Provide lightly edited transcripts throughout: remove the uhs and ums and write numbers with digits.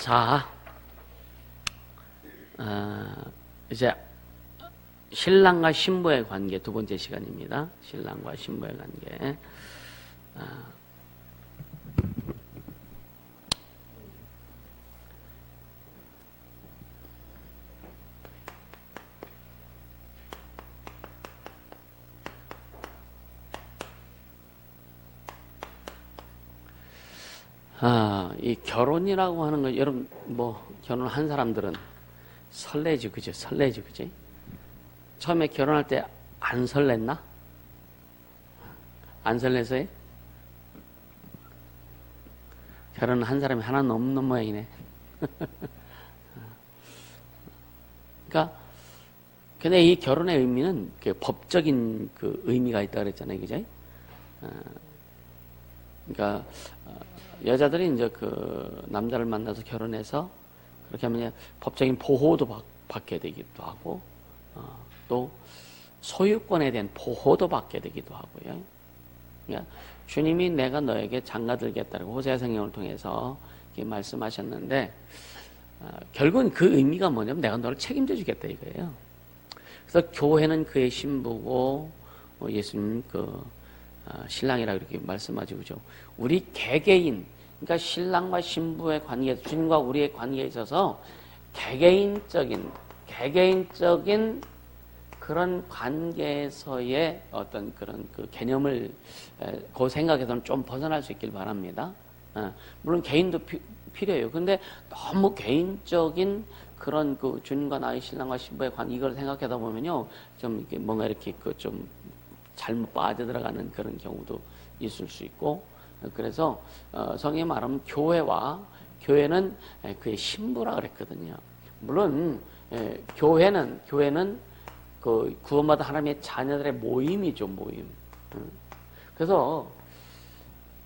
자, 이제 신랑과 신부의 관계 두 번째 시간입니다. 신랑과 신부의 관계. 이 결혼이라고 하는 거, 여러분, 결혼한 사람들은 설레지, 그죠? 설레지, 그지? 처음에 결혼할 때 안 설렜나? 안 설레서요? 결혼한 사람이 하나는 없는 모양이네. 그러니까, 근데 이 결혼의 의미는 그 법적인 그 의미가 있다 그랬잖아요, 그죠? 그러니까, 여자들이 이제 그 남자를 만나서 결혼해서 그렇게 하면 법적인 보호도 받게 되기도 하고, 또 소유권에 대한 보호도 받게 되기도 하고요. 그러니까 주님이 내가 너에게 장가들겠다고 호세아 성경을 통해서 이렇게 말씀하셨는데, 결국은 그 의미가 뭐냐면 내가 너를 책임져 주겠다 이거예요. 그래서 교회는 그의 신부고, 예수님 신랑이라 이렇게 말씀하죠, 그죠? 우리 개개인, 그러니까 신랑과 신부의 관계, 주님과 우리의 관계에 있어서 개개인적인 그런 관계에서의 어떤 그런 그 개념을 그 생각에서는 좀 벗어날 수 있길 바랍니다. 물론 개인도 필요해요. 근데 너무 개인적인 그런 그 주님과 나의 신랑과 신부의 관계 이걸 생각하다 보면요, 좀 이렇게 뭔가 이렇게 좀 잘못 빠져들어가는 그런 경우도 있을 수 있고, 그래서 성경에 말하면 교회는 그의 신부라 그랬거든요. 물론 교회는 그 구원받은 하나님의 자녀들의 모임이죠, 모임. 그래서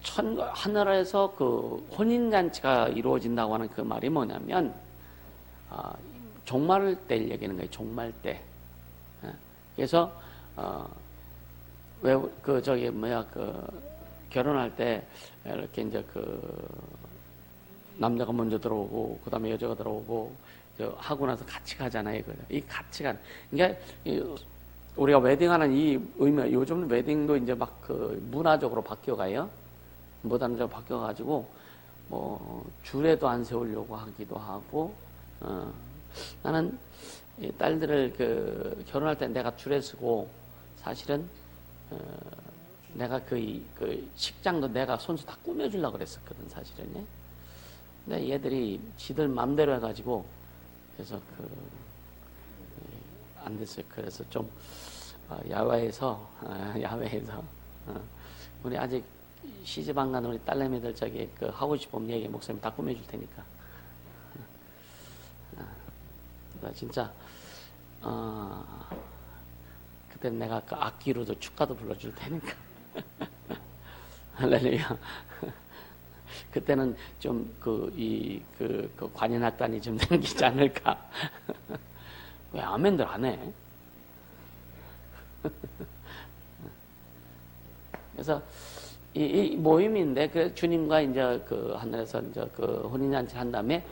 하늘에서 그 혼인잔치가 이루어진다고 하는 그 말이 뭐냐면, 종말 때를 얘기하는 거예요, 종말 때. 그래서 결혼할 때 이렇게 이제 남자가 먼저 들어오고 그 다음에 여자가 들어오고 하고 나서 같이 가잖아요. 이 같이 가는. 그러니까 우리가 웨딩하는 이 의미, 요즘 웨딩도 이제 막 문화적으로 바뀌어가요. 문화적으로 바뀌어가지고 줄에도 안 세우려고 하기도 하고, 나는 딸들을 결혼할 때 내가 줄에 서고, 사실은 내가 그 식장도 내가 손수 다 꾸며주려고 그랬었거든, 사실은. 근데 얘들이 지들 맘대로 해가지고, 그래서 안 됐어요. 그래서 좀 야외에서 우리 아직 시집 안 간 우리 딸내미들 하고 싶으면 얘기 목사님 다 꾸며줄 테니까. 나 진짜 그때 내가 그 악기로도 축가도 불러줄 테니까. 할렐루야. 그때는 좀 관현악단이 좀 생기지 않을까. 왜 아멘들 안 해? 그래서 이 모임인데, 그 주님과 이제 하늘에서 이제 혼인잔치 한 다음에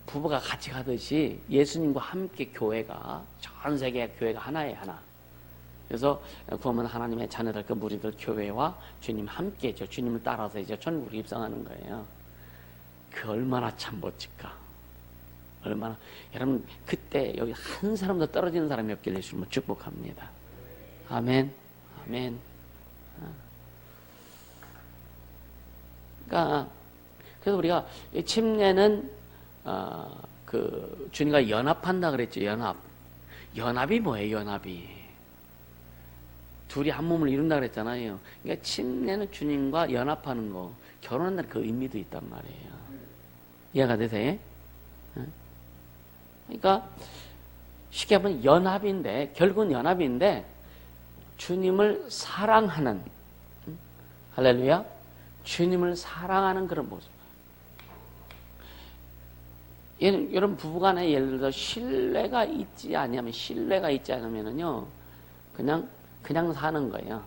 부부가 같이 가듯이 예수님과 함께 교회가, 전 세계 교회가 하나예요, 하나. 그래서 구원은 하나님의 자녀들, 그 무리들 교회와 주님 함께 주님을 따라서 이제 천국으로 입성하는 거예요. 그 얼마나 참 멋질까. 얼마나. 여러분, 그때 여기 한 사람도 떨어지는 사람이 없길 예수님은 축복합니다. 아멘. 아멘. 그러니까 그래서 우리가 이 침례는 주님과 연합한다 그랬죠. 연합이 뭐예요? 연합이 둘이 한 몸을 이룬다 그랬잖아요. 그러니까 침례는 주님과 연합하는 거, 결혼한다는 그 의미도 있단 말이에요. 이해가 되세요? 그러니까 쉽게 하면 연합인데, 결국은 연합인데 주님을 사랑하는, 할렐루야, 주님을 사랑하는 그런 모습. 여러분 부부간에 예를 들어 신뢰가 있지 않으면은요, 그냥 사는 거예요.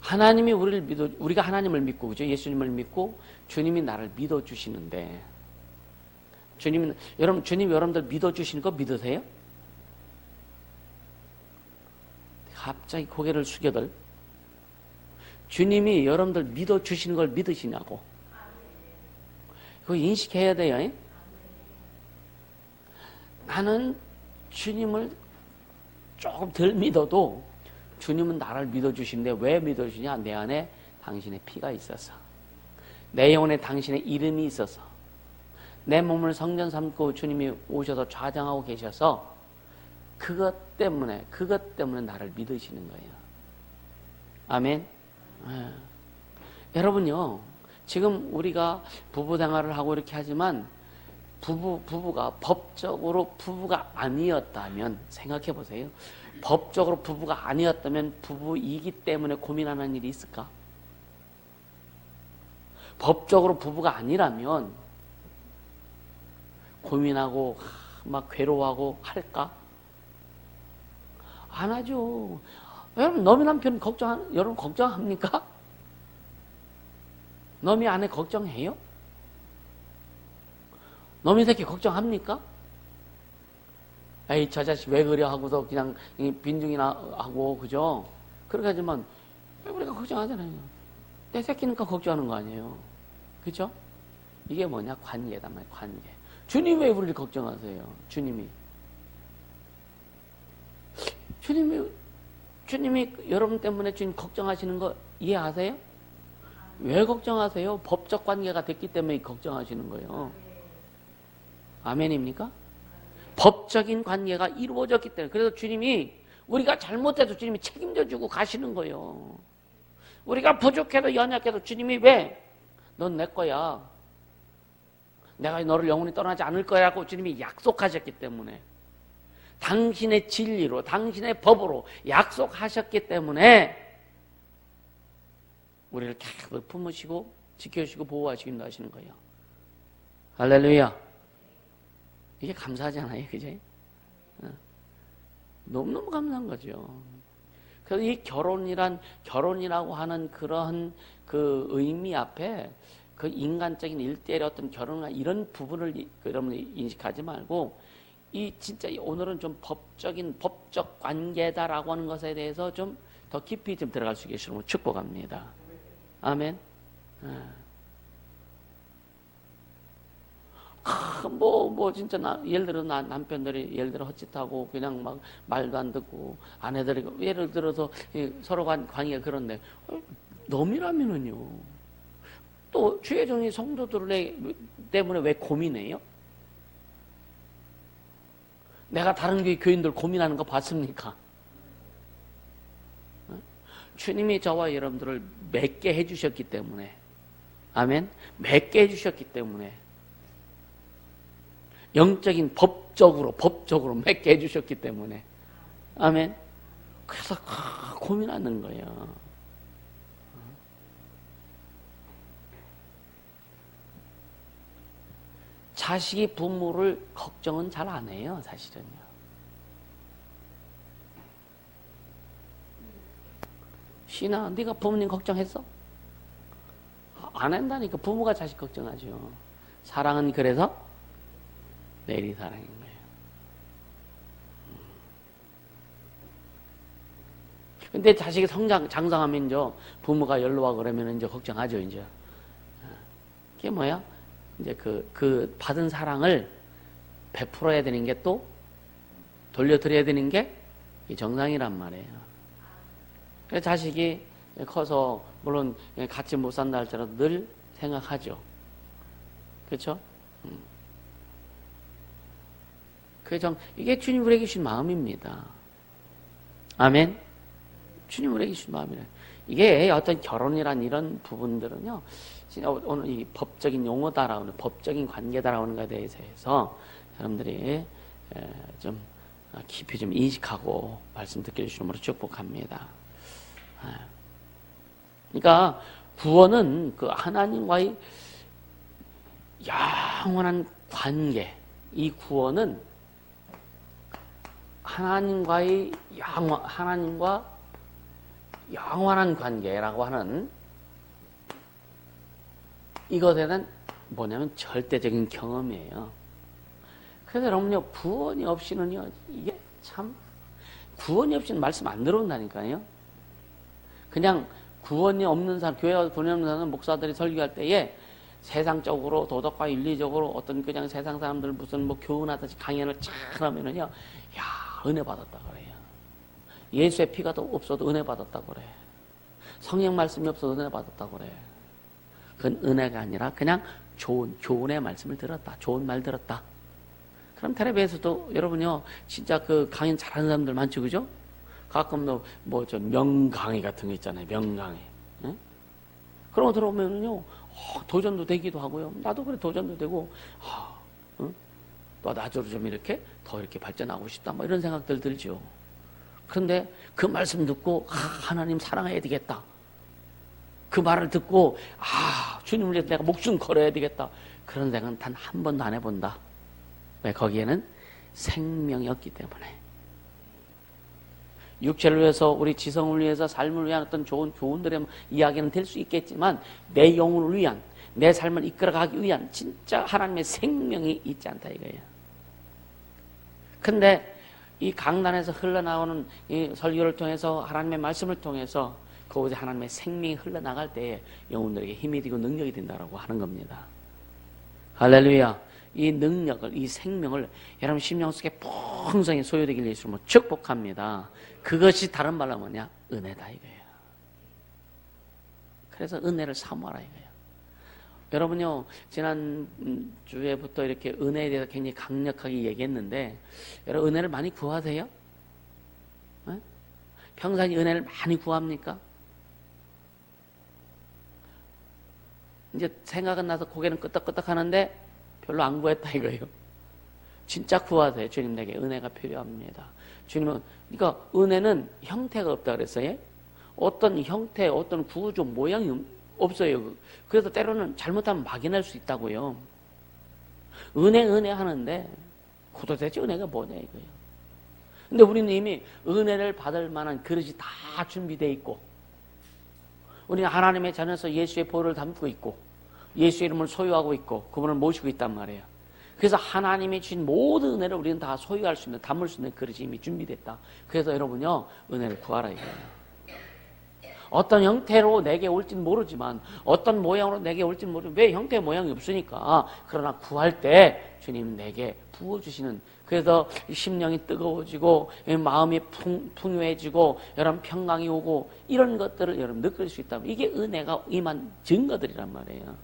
하나님이 우리가 하나님을 믿고, 그죠? 예수님을 믿고 주님이 나를 믿어주시는데, 주님이 여러분들 믿어주시는 거 믿으세요? 갑자기 고개를 숙여들. 주님이 여러분들 믿어주시는 걸 믿으시냐고. 그거 인식해야 돼요. 에? 나는 주님을 조금 덜 믿어도 주님은 나를 믿어주시는데 왜 믿어주시냐? 내 안에 당신의 피가 있어서, 내 영혼에 당신의 이름이 있어서, 내 몸을 성전 삼고 주님이 오셔서 좌장하고 계셔서 그것 때문에 나를 믿으시는 거예요. 아멘. 여러분요, 지금 우리가 부부 생활을 하고 이렇게 하지만 부부가 법적으로 부부가 아니었다면, 생각해 보세요. 법적으로 부부가 아니었다면 부부이기 때문에 고민하는 일이 있을까? 법적으로 부부가 아니라면 고민하고 막 괴로워하고 할까? 안 하죠. 여러분, 너미 남편 여러분 걱정합니까? 너미 아내 걱정해요? 너미 새끼 걱정합니까? 에이, 저 자식 왜 그래 하고서 그냥 빈둥이나 하고, 그죠? 그렇게 하지만 우리가 걱정하잖아요. 내 새끼니까 걱정하는 거 아니에요. 그죠? 이게 뭐냐? 관계단 말이에요. 관계. 주님 왜 우리를 걱정하세요? 주님이 여러분 때문에 주님 걱정하시는 거 이해하세요? 왜 걱정하세요? 법적 관계가 됐기 때문에 걱정하시는 거예요. 아멘입니까? 법적인 관계가 이루어졌기 때문에. 그래서 주님이 우리가 잘못해도 주님이 책임져 주고 가시는 거예요. 우리가 부족해도 연약해도 주님이 왜? 넌 내 거야. 내가 너를 영원히 떠나지 않을 거야 라고 주님이 약속하셨기 때문에, 당신의 진리로, 당신의 법으로 약속하셨기 때문에 우리를 계속 품으시고 지켜주시고 보호하시기도 하시는 거예요. 할렐루야. 이게 감사하잖아요. 그죠? 너무너무 감사한 거죠. 그래서 이 결혼이라고 하는 그런 그 의미 앞에 그 인간적인 일대의 어떤 결혼과 이런 부분을 여러분이 인식하지 말고, 이 진짜 오늘은 좀 법적 관계다라고 하는 것에 대해서 좀 더 깊이 좀 들어갈 수 계시는 축복합니다. 아멘. 진짜 예를 들어 남편들이 예를 들어 헛짓하고 그냥 막 말도 안 듣고, 아내들이 예를 들어서 서로 관계가 그런데, 넘이라면은요, 또 주의 종이 성도들 때문에 왜 고민해요? 내가 다른 교회 교인들 고민하는 거 봤습니까? 주님이 저와 여러분들을 맺게 해주셨기 때문에, 아멘, 맺게 해주셨기 때문에, 영적인 법적으로 맺게 해주셨기 때문에, 아멘. 그래서 고민하는 거예요. 자식이 부모를 걱정은 잘 안 해요, 사실은요. 신아, 네가 부모님 걱정했어? 안 한다니까. 부모가 자식 걱정하죠. 사랑은 그래서 내리 사랑인 거예요. 근데 자식이 장성하면 이제 부모가 연로와 그러면 이제 걱정하죠, 이제. 그게 뭐야? 이제 그 받은 사랑을 베풀어야 되는 게, 또 돌려드려야 되는 게 이 정상이란 말이에요. 그래서 자식이 커서 물론 같이 못 산다 할지라도 늘 생각하죠. 그렇죠? 이게 주님 우리에게 주신 마음입니다. 아멘. 주님 우리에게 주신 마음이래. 이게 어떤 결혼이란 이런 부분들은요, 오늘 이 법적인 용어다라고, 법적인 관계다라는 것에 대해서 여러분들이 좀 깊이 좀 인식하고 말씀 듣게 해주시므로 축복합니다. 그러니까 구원은 그 하나님과의 영원한 관계, 이 구원은 하나님과 영원한 관계라고 하는 이것에 대한 뭐냐면 절대적인 경험이에요. 그래서 여러분요, 구원이 없이는요, 이게 참, 구원이 없이는 말씀 안 들어온다니까요. 그냥 구원이 없는 사람, 교회가 구원이 없는 사람, 목사들이 설교할 때에 세상적으로, 도덕과 윤리적으로 어떤 그냥 세상 사람들 무슨 뭐 교훈하듯이 강연을 쫙 하면은요, 야, 은혜 받았다 그래요. 예수의 피가 더 없어도 은혜 받았다 그래. 성령 말씀이 없어도 은혜 받았다 그래. 그건 은혜가 아니라 그냥 좋은 교훈의 말씀을 들었다. 좋은 말 들었다. 그럼 텔레비에서도 여러분요, 진짜 그 강연 잘하는 사람들 많죠, 그죠? 가끔 저 명강의 같은 거 있잖아요, 명강의. 예? 그런 거 들어오면요, 도전도 되기도 하고요. 나도 그래, 도전도 되고, 또 나도 좀 이렇게 더 이렇게 발전하고 싶다, 뭐 이런 생각들 들죠. 그런데 그 말씀 듣고, 하나님 사랑해야 되겠다. 그 말을 듣고, 주님을 위해서 내가 목숨 걸어야 되겠다. 그런 생각은 단 한 번도 안 해본다. 왜? 거기에는 생명이 없기 때문에. 육체를 위해서, 우리 지성을 위해서, 삶을 위한 어떤 좋은 교훈들의 이야기는 될 수 있겠지만, 내 영혼을 위한, 내 삶을 이끌어가기 위한 진짜 하나님의 생명이 있지 않다 이거예요. 근데 이 강단에서 흘러나오는 이 설교를 통해서, 하나님의 말씀을 통해서 그곳에 하나님의 생명이 흘러나갈 때에 영혼들에게 힘이 되고 능력이 된다고 하는 겁니다. 할렐루야. 이 능력을, 이 생명을 여러분 심령 속에 풍성히 소유되길 예수로 축복합니다. 그것이 다른 말로 뭐냐? 은혜다 이거예요. 그래서 은혜를 사모하라 이거예요. 여러분요, 지난 주에부터 이렇게 은혜에 대해서 굉장히 강력하게 얘기했는데, 여러분 은혜를 많이 구하세요? 네? 평상시 은혜를 많이 구합니까? 이제 생각은 나서 고개는 끄덕끄덕 하는데 별로 안 구했다 이거예요. 진짜 구하세요. 주님, 내게 은혜가 필요합니다. 주님은, 그러니까 은혜는 형태가 없다 그랬어요. 어떤 형태, 어떤 구조, 모양이 없어요. 그래서 때로는 잘못하면 막연할 수 있다고요. 은혜 하는데 도대체 은혜가 뭐냐 이거예요. 근데 우리는 이미 은혜를 받을 만한 그릇이 다 준비되어 있고, 우리는 하나님의 자녀에서 예수의 보혈을 담고 있고, 예수의 이름을 소유하고 있고, 그분을 모시고 있단 말이에요. 그래서 하나님이 주신 모든 은혜를 우리는 다 소유할 수 있는, 담을 수 있는 그릇이 이미 준비됐다. 그래서 여러분요, 은혜를 구하라 이거예요. 어떤 형태로 내게 올지는 모르지만, 어떤 모양으로 내게 올지는 모르지만, 왜 형태 모양이 없으니까. 그러나 구할 때 주님 내게 부어주시는, 그래서 심령이 뜨거워지고 마음이 풍요해지고 여러분 평강이 오고, 이런 것들을 여러분 느낄 수 있다면 이게 은혜가 임한 증거들이란 말이에요.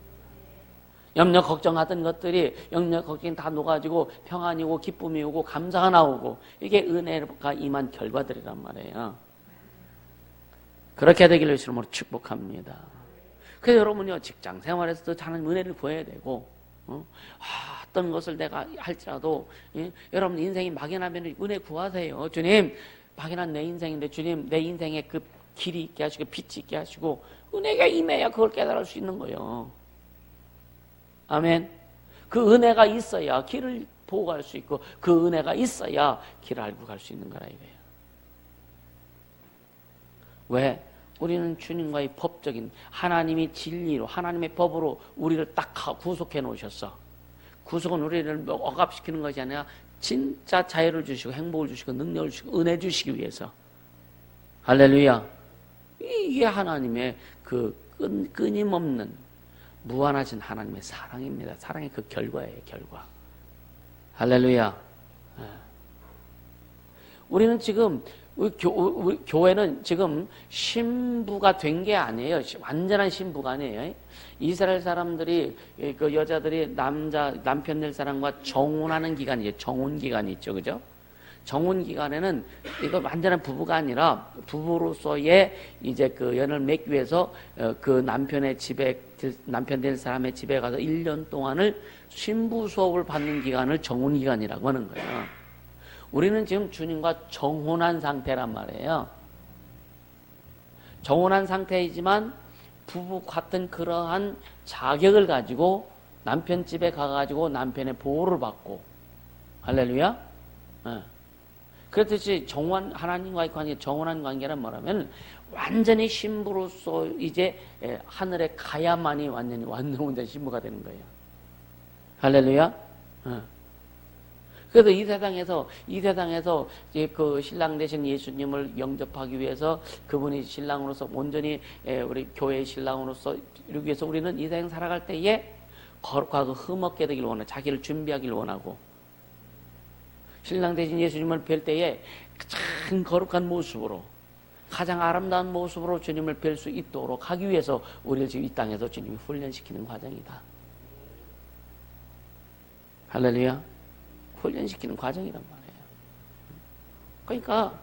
염려 걱정하던 것들이, 염려 걱정이 다 녹아지고 평안이 오고 기쁨이 오고 감사가 나오고, 이게 은혜가 임한 결과들이란 말이에요. 그렇게 되기를 주님으로 축복합니다. 그래서 여러분요, 직장 생활에서도 하나님 은혜를 구해야 되고, 어떤 것을 내가 할지라도, 여러분 인생이 막연하면 은혜 구하세요. 주님, 막연한 내 인생인데 주님, 내 인생에 그 길이 있게 하시고 빛이 있게 하시고, 은혜가 임해야 그걸 깨달을 수 있는 거예요. 아멘. 그 은혜가 있어야 길을 보고 갈 수 있고, 그 은혜가 있어야 길을 알고 갈 수 있는 거라 이거예요. 왜? 우리는 주님과의 법적인, 하나님이 진리로, 하나님의 법으로 우리를 딱 구속해 놓으셨어. 구속은 우리를 억압시키는 것이 아니라 진짜 자유를 주시고 행복을 주시고 능력을 주시고 은혜 주시기 위해서. 할렐루야. 이게 하나님의 그 끊임없는 무한하신 하나님의 사랑입니다. 사랑의 그 결과예요, 결과. 할렐루야. 우리는 지금, 우리 교회는 지금 신부가 된 게 아니에요. 완전한 신부가 아니에요. 이스라엘 사람들이, 그 여자들이 남편 될 사람과 정혼하는 기간이죠. 정혼 기간이 있죠. 그죠? 정혼 기간에는 이거 완전한 부부가 아니라 부부로서의 이제 그 연을 맺기 위해서 그 남편 될 사람의 집에 가서 1년 동안을 신부 수업을 받는 기간을 정혼 기간이라고 하는 거예요. 우리는 지금 주님과 정혼한 상태란 말이에요. 정혼한 상태이지만 부부 같은 그러한 자격을 가지고 남편 집에 가가지고 남편의 보호를 받고, 할렐루야. 그렇듯이 하나님과의 관계, 정혼한 관계란 뭐라면 완전히 신부로서 이제 하늘에 가야만이 완전히 신부가 되는 거예요. 할렐루야. 그래서 이 세상에서 이제 그 신랑 되신 예수님을 영접하기 위해서 그분이 신랑으로서 온전히 우리 교회의 신랑으로서 이루기 위해서 우리는 이 세상 살아갈 때에 거룩하고 흠없게 되길 원하고 자기를 준비하길 원하고 신랑 되신 예수님을 뵐 때에 가장 거룩한 모습으로 가장 아름다운 모습으로 주님을 뵐 수 있도록 하기 위해서 우리를 지금 이 땅에서 주님이 훈련시키는 과정이다. 할렐루야. 훈련시키는 과정이란 말이에요. 그러니까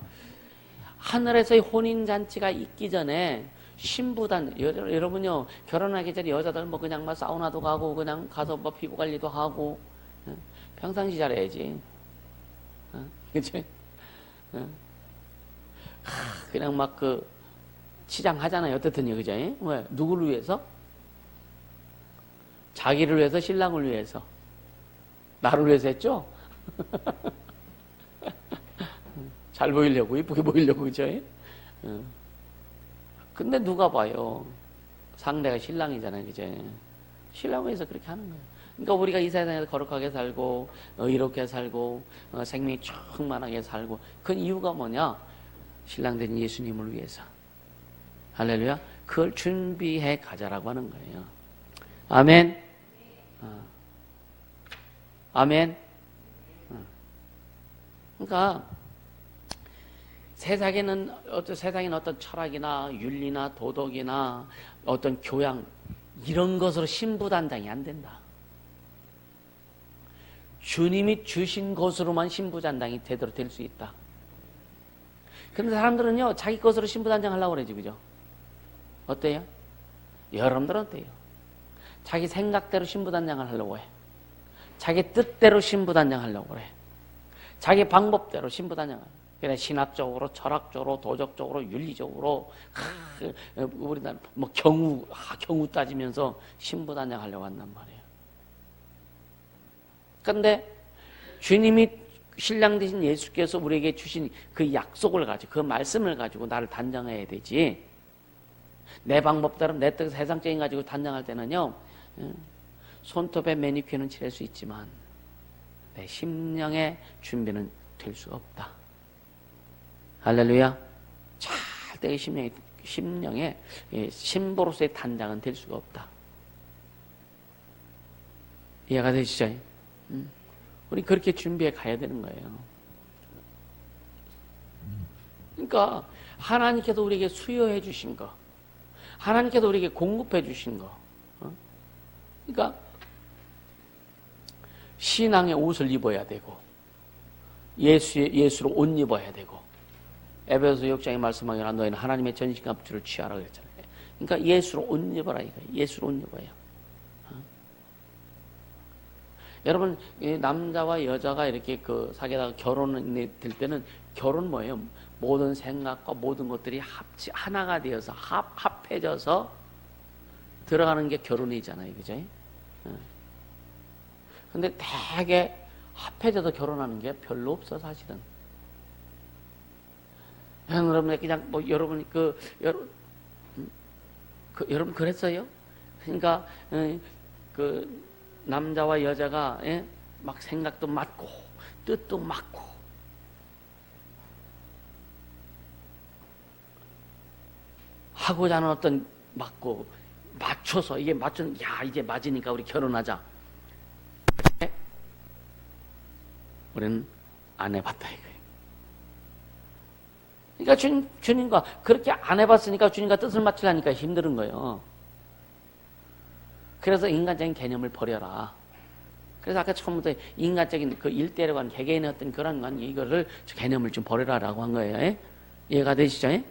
하늘에서의 혼인잔치가 있기 전에 신부단 여러분요 결혼하기 전에 여자들 뭐 그냥 막 사우나도 가고 그냥 가서 뭐 피부 관리도 하고 평상시 잘해야지. 그치? 그냥 막 그 치장하잖아요. 어떻든요, 그죠? 왜? 누구를 위해서? 자기를 위해서, 신랑을 위해서. 나를 위해서 했죠? 잘 보이려고, 이쁘게 보이려고, 그죠? 근데 누가 봐요? 상대가 신랑이잖아요, 그죠? 신랑을 위해서 그렇게 하는 거예요. 그러니까 우리가 이 세상에서 거룩하게 살고, 이렇게 살고, 생명이 충만하게 살고, 그 이유가 뭐냐? 신랑 된 예수님을 위해서. 할렐루야. 그걸 준비해 가자라고 하는 거예요. 아멘. 아멘. 그러니까 세상에는 어떤 철학이나 윤리나 도덕이나 어떤 교양 이런 것으로 신부단장이 안 된다. 주님이 주신 것으로만 신부단장이 되도록 될 수 있다. 근데 사람들은요 자기 것으로 신부단장 하려고 그러지, 그죠? 어때요? 여러분들은 어때요? 자기 생각대로 신부단장을 하려고 해. 자기 뜻대로 신부단장 하려고 그래. 자기 방법대로 신부단장을. 그래, 신학적으로, 철학적으로, 도덕적으로, 윤리적으로, 우리나라 뭐 경우 따지면서 신부단장 하려고 한단 말이에요. 그런데 주님이 신랑 되신 예수께서 우리에게 주신 그 약속을 가지고 그 말씀을 가지고 나를 단장해야 되지. 내 방법대로 내 뜻 세상적인 가지고 단장할 때는요. 손톱에 매니큐어는 칠할 수 있지만 내 심령의 준비는 될 수가 없다. 할렐루야. 절대 심령의 신부로서의 단장은 될 수가 없다. 이해가 되시죠? 우리 그렇게 준비해 가야 되는 거예요. 그러니까 하나님께서 우리에게 수여해 주신 거, 하나님께서 우리에게 공급해 주신 거, 그러니까 신앙의 옷을 입어야 되고 예수로 옷 입어야 되고 에베소 6장에 말씀하기로 너희는 하나님의 전신갑주를 취하라 그랬잖아요. 그러니까 예수로 옷 입어라 이거예요. 예수로 옷 입어요. 여러분, 남자와 여자가 이렇게 그 사귀다가 결혼이 될 때는 결혼 뭐예요? 모든 생각과 모든 것들이 하나가 되어서 합해져서 들어가는 게 결혼이잖아요. 그죠? 근데 되게 합해져서 결혼하는 게 별로 없어, 사실은. 여러분, 그냥 뭐, 여러분 그랬어요? 그러니까, 남자와 여자가 막 생각도 맞고 뜻도 맞고 하고자 하는 어떤 맞고 맞춰서 이게 이제 맞으니까 우리 결혼하자. 우리는 안 해봤다 이거예요. 그러니까 주님과 그렇게 안 해봤으니까 주님과 뜻을 맞추려니까 힘든 거예요. 그래서 인간적인 개념을 버려라. 그래서 아까 처음부터 인간적인 그 일대로 간 개개인의 어떤 그런 건 이거를 개념을 좀 버려라라고 한 거예요. 이해가 되시죠?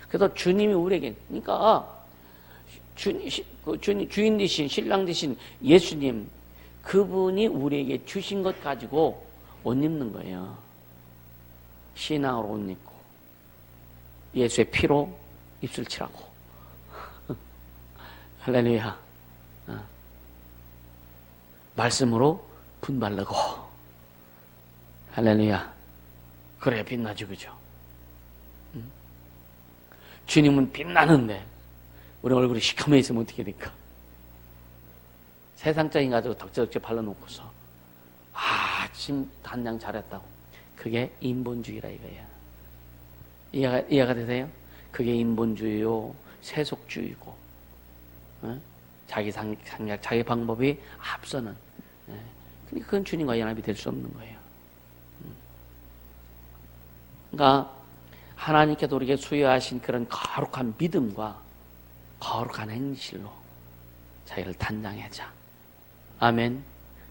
그래서 주님이 우리에게, 그러니까 주인 되신 신랑 되신 예수님 그분이 우리에게 주신 것 가지고 옷 입는 거예요. 신앙으로 옷 입고 예수의 피로 입술 칠하고 할렐루야. 말씀으로 분바르고 할렐루야. 그래야 빛나죠, 그죠? 주님은 빛나는데 우리 얼굴이 시커매 있으면 어떻게 될까? 세상적인 가지고 덕지덕지 발라놓고서 지금 단양 잘했다고. 그게 인본주의라 이거야. 이해가 되세요? 그게 인본주의요, 세속주의고, 자기 생각, 자기 방법이 앞서는. 그러니까 그건 주님과 연합이 될 수 없는 거예요. 그러니까 하나님께서 우리에게 수여하신 그런 거룩한 믿음과 거룩한 행실로 자기를 단장하자. 아멘.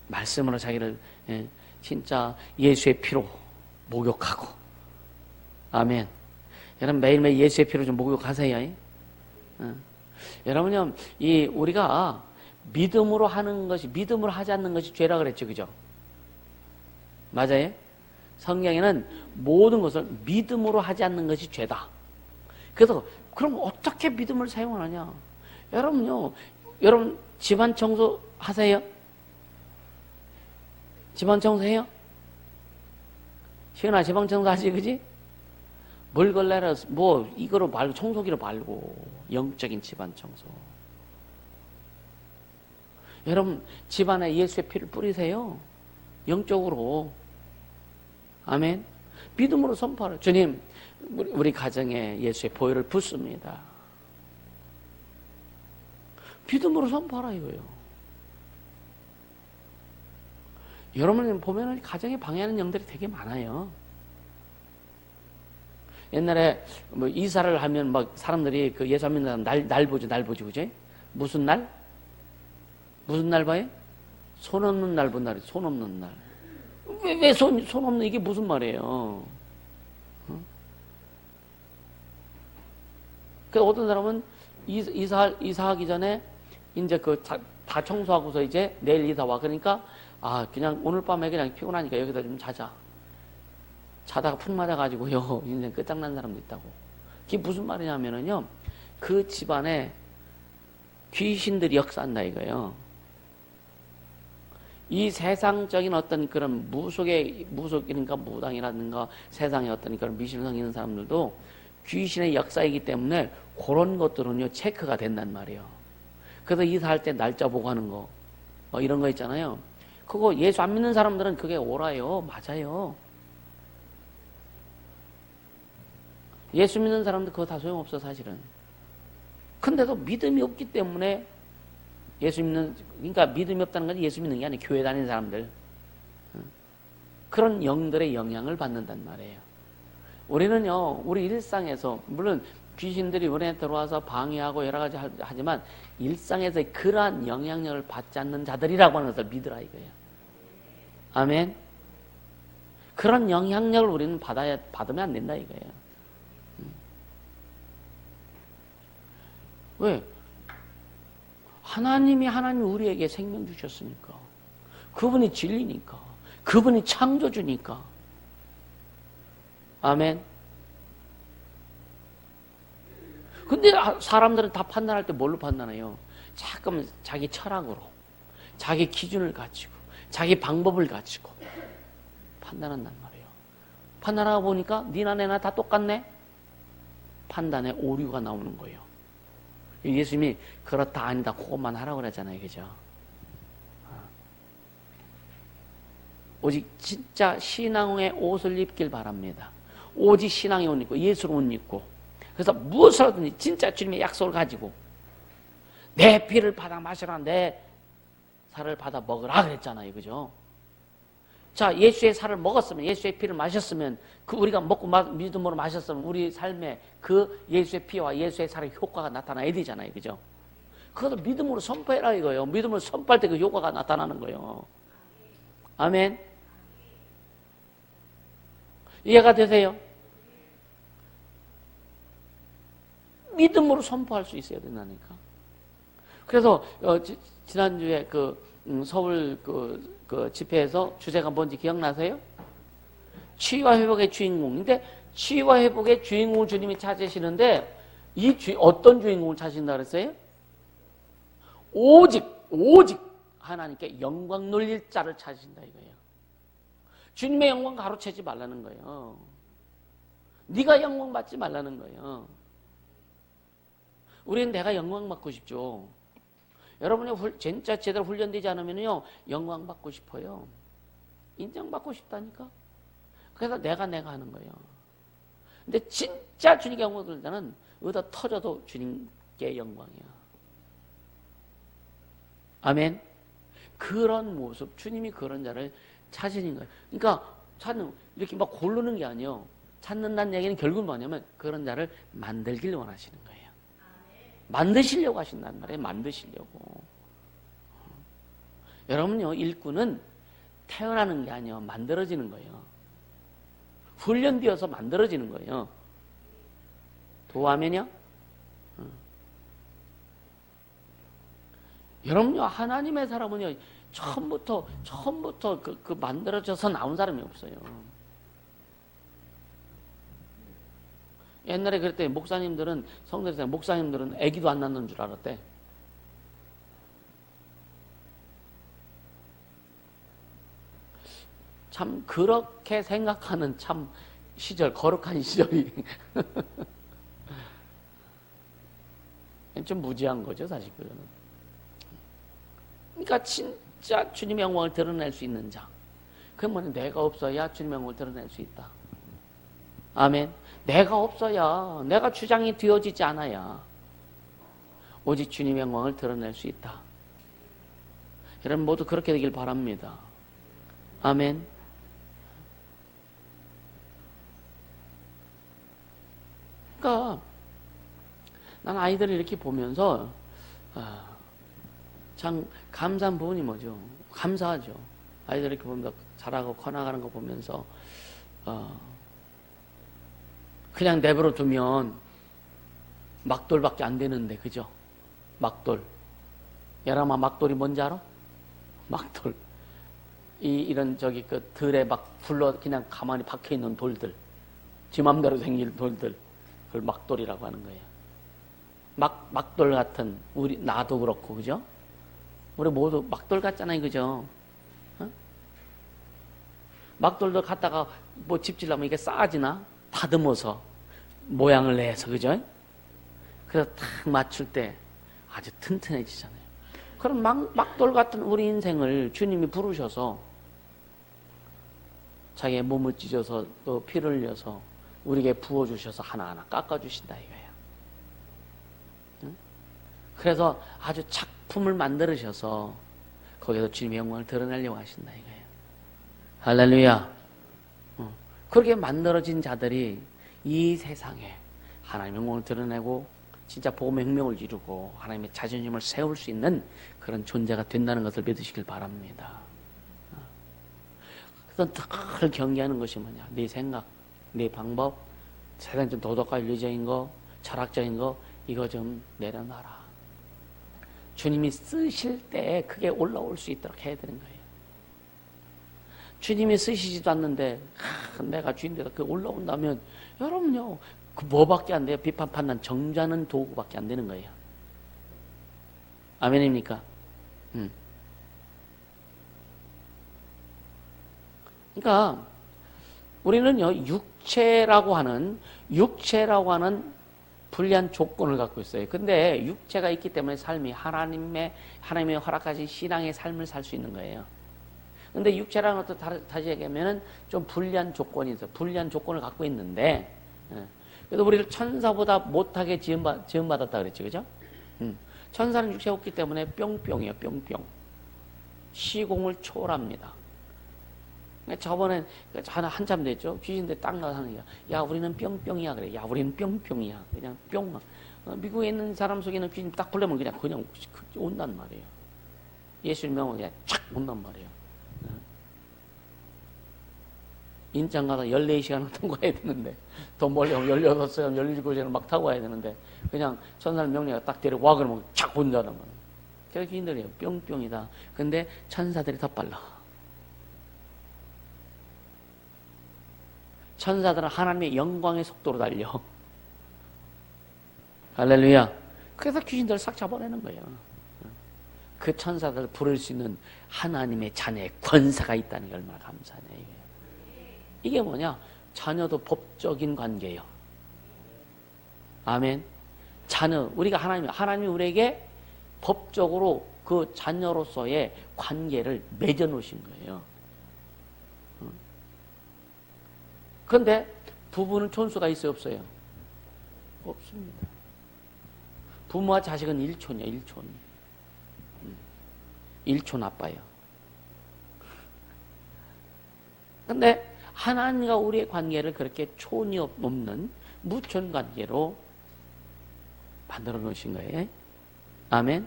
말씀으로 자기를 진짜 예수의 피로 목욕하고. 아멘. 여러분 매일매일 예수의 피로 좀 목욕하세요. 여러분요, 우리가 믿음으로 하는 것이, 믿음으로 하지 않는 것이 죄라 그랬죠, 그죠? 맞아요? 성경에는 모든 것을 믿음으로 하지 않는 것이 죄다. 그래서 그럼 어떻게 믿음을 사용하느냐? 여러분요, 여러분 집안 청소 하세요? 집안 청소해요? 시은아 집안 청소 하지, 그지? 뭘 걸레라, 이거로 말고, 청소기로 말고, 영적인 집안 청소. 여러분, 집안에 예수의 피를 뿌리세요. 영적으로. 아멘. 믿음으로 선포하라. 주님, 우리 가정에 예수의 보혈을 붓습니다. 믿음으로 선포하라 이거예요. 여러분 보면은 가정에 방해하는 영들이 되게 많아요. 옛날에 이사를 하면 사람들이 그 예수 안 믿는 사람 날 보지, 그지? 무슨 날? 무슨 날 봐요? 손 없는 날 본 날이, 손 없는 날. 왜 손 없는, 이게 무슨 말이에요? 그래서 어떤 사람은 이사하기 전에 이제 다 청소하고서 이제 내일 이사 와. 그러니까, 그냥 오늘 밤에 그냥 피곤하니까 여기다 좀 자자. 자다가 푹 맞아가지고요, 인생 끝장난 사람도 있다고. 그게 무슨 말이냐면은요, 그 집안에 귀신들이 역사한다 이거예요. 이 세상적인 어떤 그런 무속이니까 무당이라든가 세상의 어떤 그런 미신성 있는 사람들도 귀신의 역사이기 때문에 그런 것들은요, 체크가 된단 말이에요. 그래서 이사할 때 날짜 보고 하는 거, 이런 거 있잖아요. 그거 예수 안 믿는 사람들은 그게 오라요. 맞아요. 예수 믿는 사람들 그거 다 소용없어, 사실은. 근데도 믿음이 없기 때문에 그러니까 믿음이 없다는 건 예수 믿는 게 아니에요. 교회 다니는 사람들. 그런 영들의 영향을 받는단 말이에요. 우리는요, 우리 일상에서, 물론 귀신들이 우리한테 들어와서 방해하고 여러 가지 하지만, 일상에서 그러한 영향력을 받지 않는 자들이라고 하는 것을 믿으라 이거예요. 아멘? 그런 영향력을 우리는 받으면 안 된다 이거예요. 왜? 하나님이 우리에게 생명 주셨으니까. 그분이 진리니까. 그분이 창조주니까. 아멘. 근데 사람들은 다 판단할 때 뭘로 판단해요? 잠깐만 자기 철학으로, 자기 기준을 가지고, 자기 방법을 가지고 판단한단 말이에요. 판단하고 보니까 니나 내나 다 똑같네? 판단에 오류가 나오는 거예요. 예수님이 그렇다 아니다 그것만 하라고 그러잖아요. 그죠? 오직 진짜 신앙의 옷을 입길 바랍니다. 오직 신앙의 옷 입고 예수를 옷 입고, 그래서 무엇을 하든지 진짜 주님의 약속을 가지고 내 피를 받아 마시라, 내 살을 받아 먹으라 그랬잖아요. 그죠? 자, 예수의 살을 먹었으면, 예수의 피를 마셨으면, 우리가 먹고 믿음으로 마셨으면 우리 삶에 그 예수의 피와 예수의 살의 효과가 나타나야 되잖아요. 그죠? 그것을 믿음으로 선포해라 이거예요. 믿음으로 선포할 때 그 효과가 나타나는 거예요. 아멘. 이해가 되세요? 믿음으로 선포할 수 있어야 된다니까. 그래서 지난주에 서울 집회에서 주제가 뭔지 기억나세요? 치유와 회복의 주인공인데, 치유와 회복의 주인공을 주님이 찾으시는데, 어떤 주인공을 찾으신다 그랬어요? 오직 하나님께 영광 돌릴 자를 찾으신다 이거예요. 주님의 영광 가로채지 말라는 거예요. 네가 영광 받지 말라는 거예요. 우리는 내가 영광 받고 싶죠. 여러분이 진짜 제대로 훈련되지 않으면요, 영광 받고 싶어요. 인정받고 싶다니까. 그래서 내가 하는 거예요. 근데 진짜 주님께 영광 돌릴 때는 어디다 터져도 주님께 영광이야. 아멘. 그런 모습, 주님이 그런 자를 찾으신 거예요. 그러니까 이렇게 막 고르는 게 아니에요. 찾는다는 얘기는 결국은 뭐냐면 그런 자를 만들길 원하시는 거예요. 만드시려고 하신단 말이에요. 만드시려고. 여러분요, 일꾼은 태어나는 게 아니에요. 만들어지는 거예요. 훈련되어서 만들어지는 거예요. 도와면요? 여러분요, 하나님의 사람은요, 처음부터 그 만들어져서 나온 사람이 없어요. 옛날에 그랬대. 목사님들은, 성도들, 목사님들은 아기도 안 낳는 줄 알았대. 참, 그렇게 생각하는 참 거룩한 시절이. 좀 무지한 거죠, 사실 그거는. 그러니까 진짜 주님의 영광을 드러낼 수 있는 자. 그건 뭐냐, 내가 없어야 주님의 영광을 드러낼 수 있다. 아멘. 내가 없어야, 내가 주장이 되어지지 않아야 오직 주님의 영광을 드러낼 수 있다. 여러분 모두 그렇게 되길 바랍니다. 아멘. 그러니까 난 아이들을 이렇게 보면서 참 감사한 부분이 뭐죠? 감사하죠. 아이들 이렇게 보면서 자라고 커나가는 거 보면서 그냥 내버려 두면 막돌밖에 안 되는데, 그죠? 막돌. 여러분 막돌이 뭔지 알아? 막돌. 이런 그 들에 막 불러 그냥 가만히 박혀 있는 돌들. 지 맘대로 생길 돌들. 그걸 막돌이라고 하는 거예요. 막돌 같은, 나도 그렇고, 그죠? 우리 모두 막돌 같잖아요, 그죠? 어? 막돌도 갖다가 뭐 집질라면 이게 쌓아지나? 다듬어서, 모양을 내서, 그죠? 그래서 딱 맞출 때 아주 튼튼해지잖아요. 그럼 막돌 같은 우리 인생을 주님이 부르셔서 자기의 몸을 찢어서 또 피를 흘려서 우리에게 부어주셔서 하나하나 깎아주신다 이거예요. 응? 그래서 아주 작품을 만들으셔서 거기서 주님의 영광을 드러내려고 하신다 이거예요. 할렐루야. 그렇게 만들어진 자들이 이 세상에 하나님의 영광을 드러내고 진짜 복음의 혁명을 이루고 하나님의 자존심을 세울 수 있는 그런 존재가 된다는 것을 믿으시길 바랍니다. 그래서 늘 경계하는 것이 뭐냐? 네 생각, 네 방법, 세상 좀 도덕과 윤리적인 거, 철학적인 거 이거 좀 내려놔라. 주님이 쓰실 때 그게 올라올 수 있도록 해야 되는 거예요. 주님이 쓰시지도 않는데 내가 주인데서 그 올라온다면 여러분요 그 뭐밖에 안 돼요? 비판 판단 정죄하는 도구밖에 안 되는 거예요. 아멘입니까? 그러니까 우리는요 육체라고 하는 불리한 조건을 갖고 있어요. 근데 육체가 있기 때문에 삶이 하나님의 허락하신 신앙의 삶을 살 수 있는 거예요. 근데 육체라는 것도 다시 얘기하면은 좀 불리한 조건이 있어요. 불리한 조건을 갖고 있는데, 그래서 우리를 천사보다 못하게 지음받았다 그랬죠. 그죠? 천사는 육체가 없기 때문에 뿅뿅이에요. 뿅뿅. 시공을 초월합니다. 저번에 한참 됐죠. 귀신들 딱 나와서 하는 거야. 야, 우리는 뿅뿅이야. 그래. 야, 우리는 뿅뿅이야. 그냥 뿅. 미국에 있는 사람 속에는 귀신 딱 불러면 그냥 온단 말이에요. 예수님 명은 그냥 촥 온단 말이에요. 인천 가서 14시간을 통과해야 되는데, 더 멀리 오면 16시간, 17시간을 막 타고 와야 되는데, 그냥 천사를 명령해서 딱 데리고 그러면 착 온다는 거예요. 그래서 귀신들이에요. 뿅뿅이다. 근데 천사들이 더 빨라. 천사들은 하나님의 영광의 속도로 달려. 할렐루야. 그래서 귀신들을 싹 잡아내는 거예요. 그 천사들을 부를 수 있는 하나님의 자녀의 권세가 있다는 게 얼마나 감사하네요. 이게 뭐냐? 자녀도 법적인 관계예요. 아멘. 자녀, 우리가 하나님이 우리에게 법적으로 그 자녀로서의 관계를 맺어 놓으신 거예요. 그런데 부부는 촌수가 있어요, 없어요? 없습니다. 부모와 자식은 일촌이야, 일촌. 일촌 아빠예요. 근데 하나님과 우리의 관계를 그렇게 촌이 없는 무촌 관계로 만들어 놓으신 거예요. 아멘.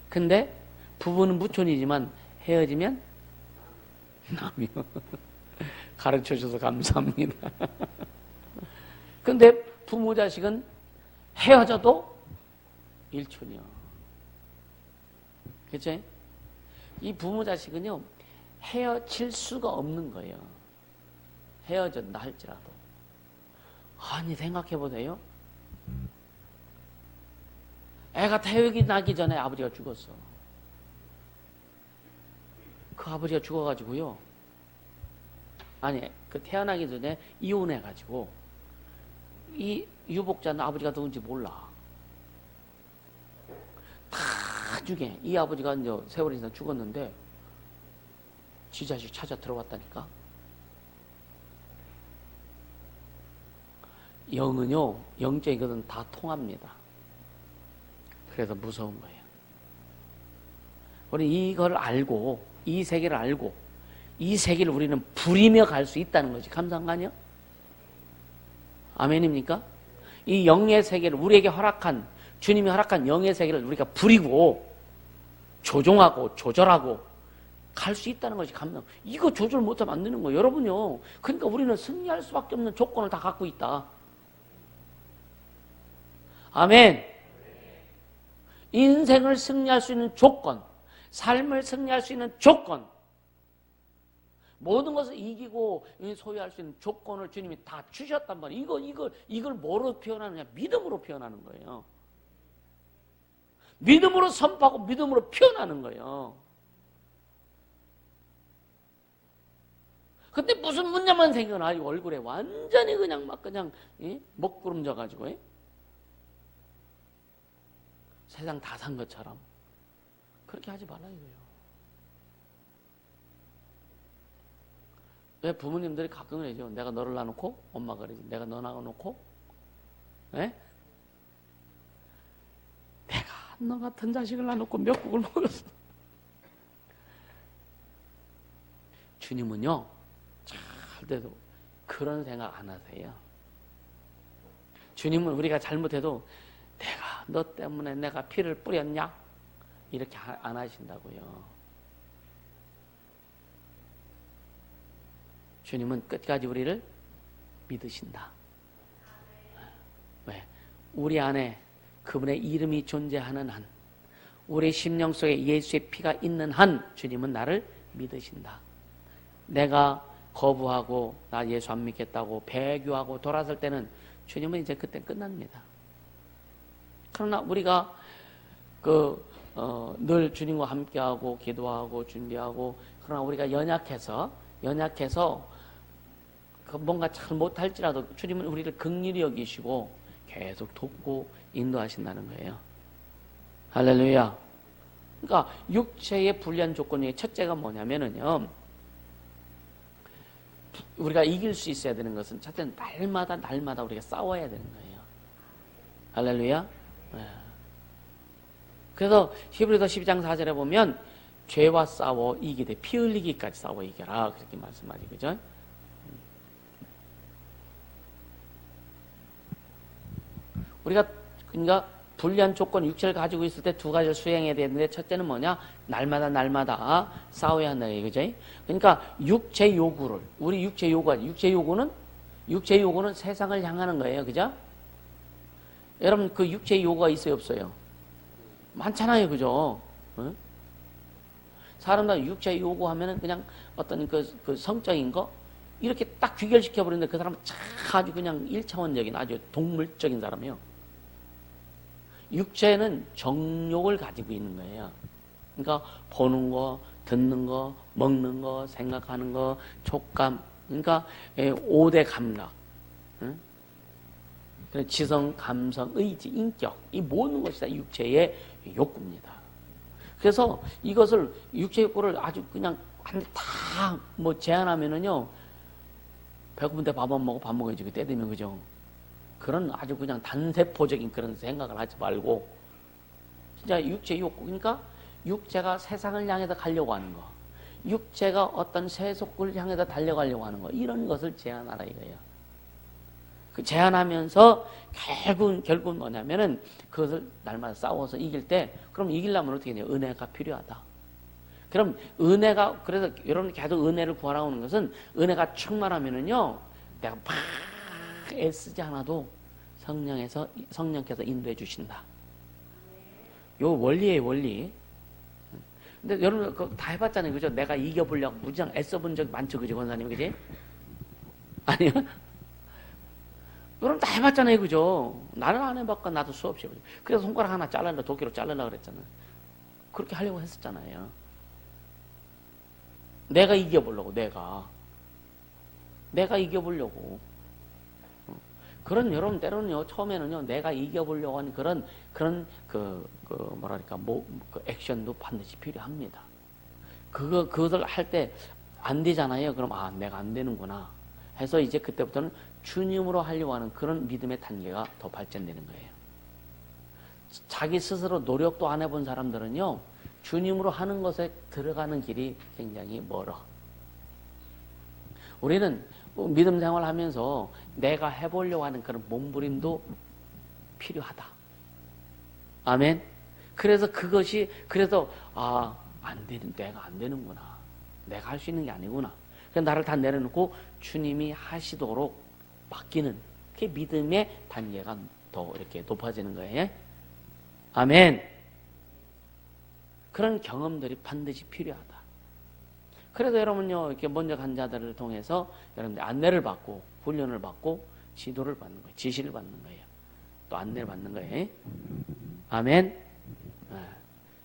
근데 부부는 무촌이지만 헤어지면 남이요. 가르쳐 줘서 감사합니다. 근데 부모 자식은 헤어져도 일촌이요. 그치? 이 부모 자식은요, 헤어질 수가 없는 거예요. 헤어졌다 할지라도. 아니, 생각해보세요. 애가 태육이 나기 전에 아버지가 죽었어. 그 아버지가 죽어가지고요. 아니, 그 태어나기 전에 이혼해가지고, 이 유복자는 아버지가 누군지 몰라. 나중에 이 아버지가 이제 세월이 지나 죽었는데, 지 자식 찾아 들어왔다니까. 영은요, 영적인 것은 다 통합니다. 그래서 무서운 거예요. 우리 이걸 알고, 이 세계를 알고, 이 세계를 우리는 부리며 갈 수 있다는 것이 감사한가요? 아멘입니까? 이 영의 세계를 우리에게 허락한, 주님이 허락한 영의 세계를 우리가 부리고, 조종하고, 조절하고, 갈 수 있다는 것이 감사합니다. 이거 조절 못하면 안 되는 거예요. 여러분요. 그러니까 우리는 승리할 수밖에 없는 조건을 다 갖고 있다. 아멘. 인생을 승리할 수 있는 조건, 삶을 승리할 수 있는 조건, 모든 것을 이기고 소유할 수 있는 조건을 주님이 다 주셨단 말이에요. 이걸 뭐로 표현하느냐? 믿음으로 표현하는 거예요. 믿음으로 선포하고 믿음으로 표현하는 거예요. 근데 무슨 문제만 생겨나 얼굴에 완전히 그냥 먹구름져 가지고 세상 다 산 것처럼 그렇게 하지 말라 이거예요. 왜 부모님들이 가끔 그러죠. 내가 너를 낳아놓고 엄마가 그러지. 내가 너 낳아놓고 내가 너 같은 자식을 낳아놓고 몇 국을 먹었어. 주님은요 절대로 그런 생각 안 하세요. 주님은 우리가 잘못해도 내가 너 때문에 내가 피를 뿌렸냐? 이렇게 안 하신다고요. 주님은 끝까지 우리를 믿으신다. 왜? 우리 안에 그분의 이름이 존재하는 한, 우리 심령 속에 예수의 피가 있는 한 주님은 나를 믿으신다. 내가 거부하고 나 예수 안 믿겠다고 배교하고 돌아설 때는 주님은 이제 그때 끝납니다. 그러나 우리가 늘 주님과 함께하고 기도하고 준비하고 그러나 우리가 연약해서 뭔가 잘 못할지라도 주님은 우리를 긍휼히 여기시고 계속 돕고 인도하신다는 거예요. 할렐루야. 그러니까 육체의 불리한 조건 중에 첫째가 뭐냐면은요. 우리가 이길 수 있어야 되는 것은 첫째는 날마다 우리가 싸워야 되는 거예요. 할렐루야. 네. 그래서 히브리서 12장 4절에 보면 죄와 싸워 이기되 피 흘리기까지 싸워 이겨라 그렇게 말씀하지 그죠? 우리가 그러니까 불리한 조건 육체를 가지고 있을 때 두 가지를 수행해야 되는데 첫째는 뭐냐? 날마다 싸워야 한다 그죠? 그러니까 육체 요구를 우리 육체 요구는 세상을 향하는 거예요. 그죠? 여러분 그 육체 요구가 있어요, 없어요? 많잖아요. 그죠? 응? 사람들 육체 요구하면은 그냥 어떤 그 성적인 거 이렇게 딱 귀결시켜 버리는데 그 사람은 아주 그냥 1차원적인 아주 동물적인 사람이에요. 육체는 정욕을 가지고 있는 거예요. 그러니까 보는 거, 듣는 거, 먹는 거, 생각하는 거, 촉감, 그러니까 5대 감각. 응? 그래서 지성, 감성, 의지, 인격 이 모든 것이 다 육체의 욕구입니다. 그래서 이것을 육체 욕구를 아주 그냥 다 뭐 제한하면은요 배고픈데 밥 안 먹어 밥 먹어야지 때 되면 그죠? 그런 아주 그냥 단세포적인 그런 생각을 하지 말고 진짜 육체 욕구 그러니까 육체가 세상을 향해서 가려고 하는 거, 육체가 어떤 세속을 향해서 달려가려고 하는 거 이런 것을 제한하라 이거예요. 그 제한하면서 결국은 뭐냐면은 그것을 날마다 싸워서 이길 때 그럼 이기려면 어떻게 해야 돼요? 은혜가 필요하다. 그럼 은혜가 그래서 여러분 계속 은혜를 구하라고 하는 것은 은혜가 충만하면은요 내가 막 애쓰지 않아도 성령께서 인도해 주신다. 요 원리예요 원리. 근데 여러분 그거 다 해봤잖아요 그죠? 내가 이겨보려고 무지장 애써본 적 많죠 그죠 권사님 그지? 아니요? 여러분 다 해봤잖아요 그죠? 나는 안 해봤고 나도 수없이 해봤죠. 그래서 손가락 하나 잘라라 도끼로 잘라라 그랬잖아요. 그렇게 하려고 했었잖아요. 내가 이겨보려고 내가 이겨보려고 그런 여러분 때로는요 처음에는요 내가 이겨보려고 하는 그런 뭐랄까 그 액션도 반드시 필요합니다. 그것을 할 때 안 되잖아요. 그럼 내가 안 되는구나 해서 이제 그때부터는 주님으로 하려고 하는 그런 믿음의 단계가 더 발전되는 거예요. 자기 스스로 노력도 안 해본 사람들은요 주님으로 하는 것에 들어가는 길이 굉장히 멀어. 우리는 믿음 생활하면서 내가 해보려고 하는 그런 몸부림도 필요하다. 아멘. 그래서 안 되는 내가 안 되는구나. 내가 할 수 있는 게 아니구나. 그래서 나를 다 내려놓고 주님이 하시도록 맡기는 그 믿음의 단계가 더 이렇게 높아지는 거예요. 아멘. 그런 경험들이 반드시 필요하다. 그래서 여러분요, 이렇게 먼저 간 자들을 통해서 여러분들 안내를 받고, 훈련을 받고, 지도를 받는 거예요. 지시를 받는 거예요. 또 안내를 받는 거예요. 아멘.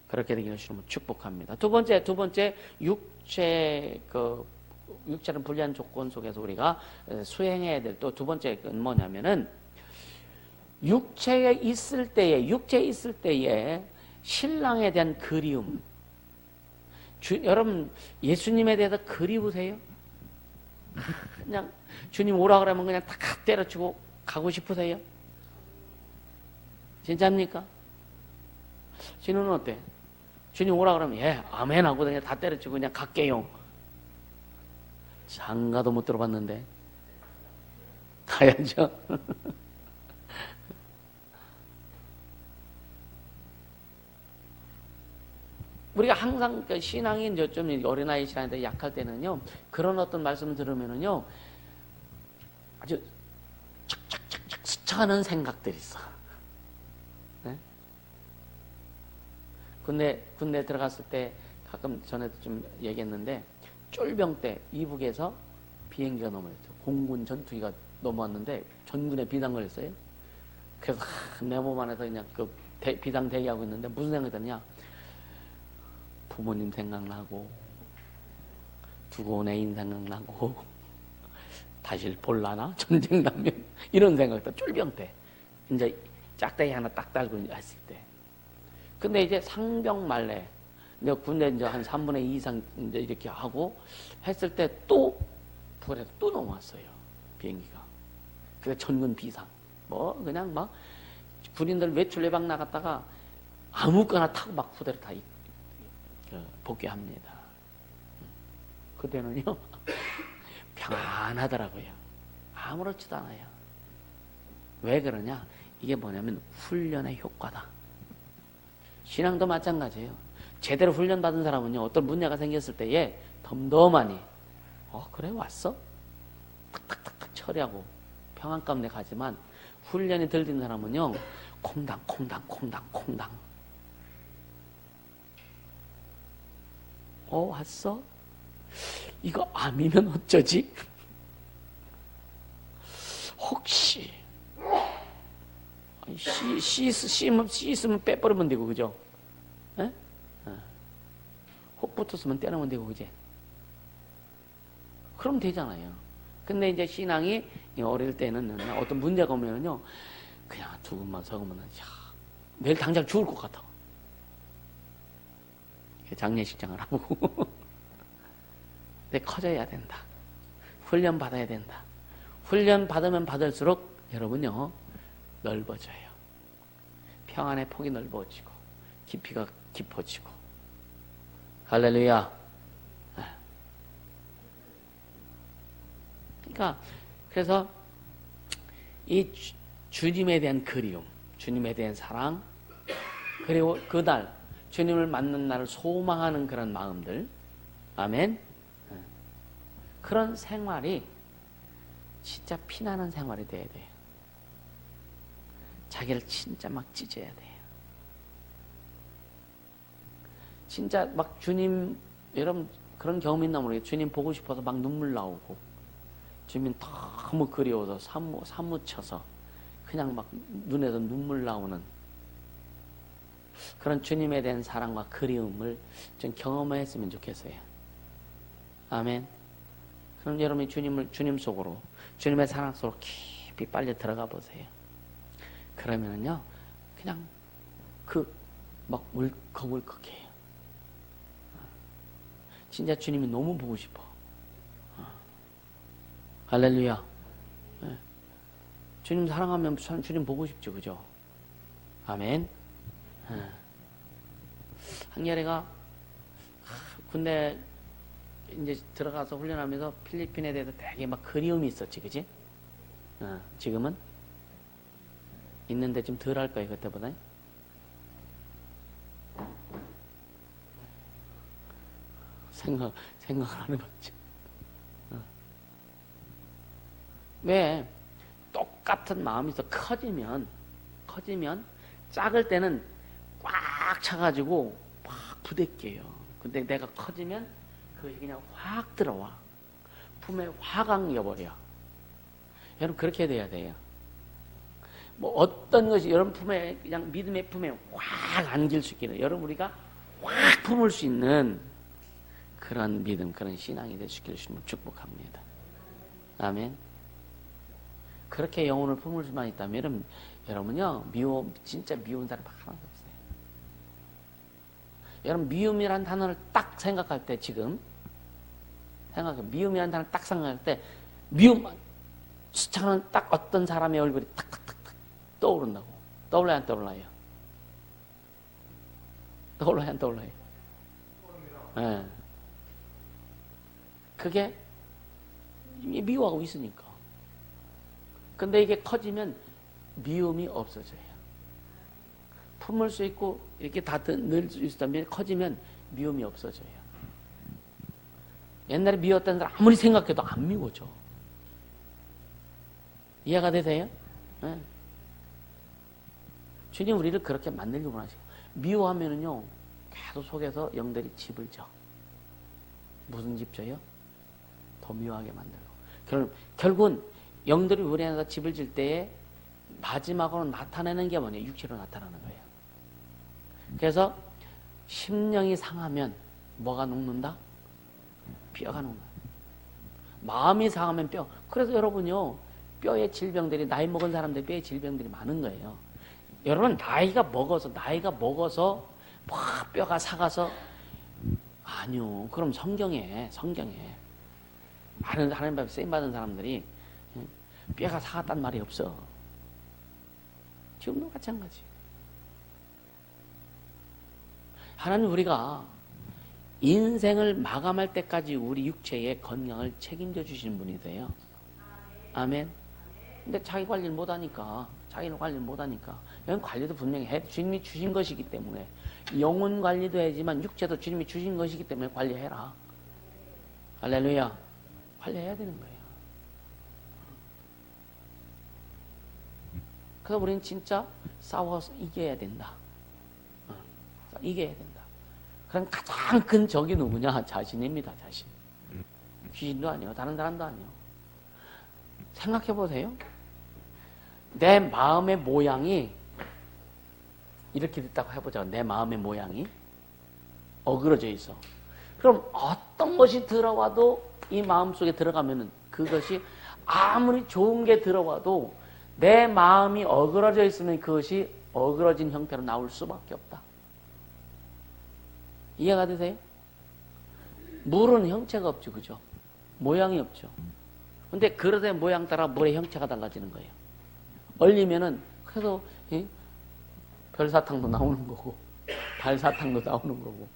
그렇게 되기를 주님은 축복합니다. 두 번째, 육체는 불리한 조건 속에서 우리가 수행해야 될 또 두 번째는 뭐냐면은, 육체에 있을 때에 신랑에 대한 그리움. 여러분 예수님에 대해서 그리우세요? 그냥 주님 오라 그러면 그냥 탁 때려치고 가고 싶으세요? 진짜입니까? 진우는 어때? 주님 오라 그러면 예 아멘 하고 그냥 다 때려치고 그냥 갈게요. 장가도 못 들어봤는데 가야죠. 우리가 항상 신앙이 이제 좀 어린아이 신앙인데 약할 때는요, 그런 어떤 말씀을 들으면은요, 아주 착착착착 스쳐가는 생각들이 있어. 네? 군대 들어갔을 때 가끔 전에도 좀 얘기했는데, 쫄병 때 이북에서 비행기가 넘어졌죠. 공군 전투기가 넘어왔는데 전군에 비상 걸렸어요. 그래서 내 몸 안에서 그냥 그 비상 대기하고 있는데 무슨 생각이 드냐? 부모님 생각나고 두고 온 애인 생각나고 다시 볼라나? 전쟁 나면 이런 생각도 쫄병 때 이제 짝대기 하나 딱 달고 했을 때. 근데 이제 상병 말래 내가 군대 이제 한 3분의 2 이상 이제 이렇게 하고 했을 때 또 북한에서 또 넘어왔어요 비행기가. 그래서 전군 비상 뭐 그냥 막 군인들 외출 예방 나갔다가 아무거나 타고 막 후대로 다 복귀합니다. 그때는요 평안하더라고요. 아무렇지도 않아요. 왜 그러냐? 이게 뭐냐면 훈련의 효과다. 신앙도 마찬가지예요. 제대로 훈련받은 사람은요 어떤 문제가 생겼을 때에 덤덤하니 그래 왔어? 탁탁탁탁 처리하고 평안 가운데 가지만 훈련이 덜 된 사람은요 콩당 왔어? 이거 암이면 어쩌지? 혹시 씨 있으면 빼버리면 되고 그죠? 에? 혹 붙었으면 떼놓으면 되고 그지? 그럼 되잖아요. 근데 이제 신앙이 어릴 때는 어떤 문제가 오면요 그냥 두근만 서그면 내일 당장 죽을 것 같아. 장례식장을 하고. 근데 커져야 된다. 훈련 받아야 된다. 훈련 받으면 받을수록 여러분요 넓어져요. 평안의 폭이 넓어지고 깊이가 깊어지고. 할렐루야. 그러니까 그래서 이 주님에 대한 그리움, 주님에 대한 사랑, 그리고 그날 주님을 만난 날을 소망하는 그런 마음들, 아멘. 그런 생활이 진짜 피나는 생활이 돼야 돼요. 자기를 진짜 막 찢어야 돼요. 진짜 막 주님, 여러분 그런 경험 있나 모르겠어요. 주님 보고 싶어서 막 눈물 나오고, 주님 너무 그리워서 사무쳐서 그냥 막 눈에서 눈물 나오는 그런 주님에 대한 사랑과 그리움을 좀 경험했으면 좋겠어요. 아멘. 그럼 여러분이 주님 속으로, 주님의 사랑 속으로 깊이 빨리 들어가 보세요. 그러면은요, 그냥 막 울컥울컥해요. 진짜 주님이 너무 보고 싶어. 할렐루야. 주님 사랑하면 주님 보고 싶죠, 그죠? 아멘. 한겨레가 군대 이제 들어가서 훈련하면서 필리핀에 대해서 되게 막 그리움이 있었지, 그지? 지금은 있는데 좀 덜 할 거예요, 그때보다. 생각을 안 해봤죠. 왜? 똑같은 마음이 있어. 커지면 작을 때는 꽉 차가지고 막 부대껴요. 근데 내가 커지면 그것이 그냥 확 들어와. 품에 확 안겨버려. 여러분 그렇게 돼야 돼요. 뭐 어떤 것이 여러분 품에 그냥 믿음의 품에 확 안길 수 있기를, 여러분 우리가 확 품을 수 있는 그런 믿음, 그런 신앙이 될 수 있기를 주님을 축복합니다. 아멘. 그렇게 영혼을 품을 수만 있다면 여러분요 진짜 미운 사람 하나도 없어요. 여러분 미움이란 단어를 딱 생각할 때, 지금 미움이란 단어를 딱 생각할 때 미움 수창은 딱 어떤 사람의 얼굴이 탁탁탁탁 떠오른다고. 떠올라요, 안 떠올라요? 떠올라요, 안 떠올라요? 네. 그게 이미 미워하고 있으니까. 근데 이게 커지면 미움이 없어져요. 품을 수 있고 이렇게 다 늘 수 있다면 커지면 미움이 없어져요. 옛날에 미웠다는 사람 아무리 생각해도 안 미워져. 이해가 되세요? 네. 주님 우리를 그렇게 만들기 원하시고, 미워하면은요 계속 속에서 영들이 집을 져. 무슨 집 져요? 더 미워하게 만들고. 결국은 영들이 우리 안에서 집을 질 때에 마지막으로 나타내는 게 뭐냐? 육체로 나타나는 거예요. 그래서 심령이 상하면 뭐가 녹는다? 뼈가 녹는다. 마음이 상하면 뼈. 그래서 여러분요 뼈의 질병들이, 나이 먹은 사람들 뼈의 질병들이 많은 거예요. 여러분 나이가 먹어서 막 뼈가 삭아서, 아니요. 그럼 성경에 많은 하나님 앞에 쓰임 받은 사람들이 뼈가 삭았단 말이 없어. 지금도 마찬가지. 하나님 우리가 인생을 마감할 때까지 우리 육체의 건강을 책임져 주시는 분이세요. 아멘. 근데 자기 관리를 못하니까, 여기 관리도 분명히 해. 주님이 주신 것이기 때문에 영혼 관리도 해야지만 육체도 주님이 주신 것이기 때문에 관리해라. 할렐루야. 관리해야 되는 거예요. 그래서 우리는 진짜 싸워서 이겨야 된다. 이겨야 된다. 그럼 가장 큰 적이 누구냐? 자신입니다. 자신. 귀신도 아니요, 다른 사람도 아니요. 생각해 보세요. 내 마음의 모양이 이렇게 됐다고 해보자. 내 마음의 모양이 어그러져 있어. 그럼 어떤 것이 들어와도 이 마음 속에 들어가면은 그것이 아무리 좋은 게 들어와도 내 마음이 어그러져 있으면 그것이 어그러진 형태로 나올 수밖에 없다. 이해가 되세요? 물은 형체가 없죠. 그죠? 모양이 없죠. 근데 그릇의 모양 따라 물의 형체가 달라지는 거예요. 얼리면은 그래서 별사탕도 나오는 거고 달사탕도 나오는 거고.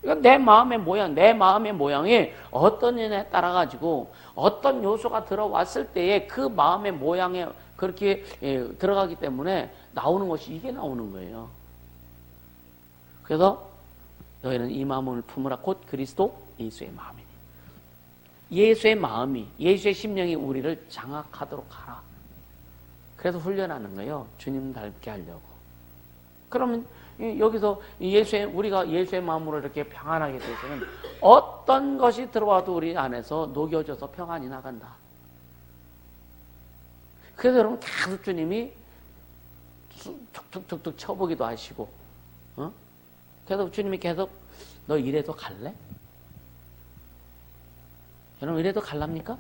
이건 내 마음의 모양, 내 마음의 모양이 어떤 인에 따라 가지고 어떤 요소가 들어왔을 때에 그 마음의 모양에 그렇게 들어가기 때문에 나오는 것이 이게 나오는 거예요. 그래서 너희는 이 마음을 품으라 곧 그리스도 예수의 마음이니. 예수의 마음이, 예수의 심령이 우리를 장악하도록 하라. 그래서 훈련하는 거예요. 주님 닮게 하려고. 그러면 여기서 우리가 예수의 마음으로 이렇게 평안하게 되서는 어떤 것이 들어와도 우리 안에서 녹여져서 평안이 나간다. 그래서 여러분 계속 주님이 툭툭툭툭 쳐보기도 하시고, 그래서 주님이 계속 너 이래도 갈래? 여러분 이래도 갈랍니까?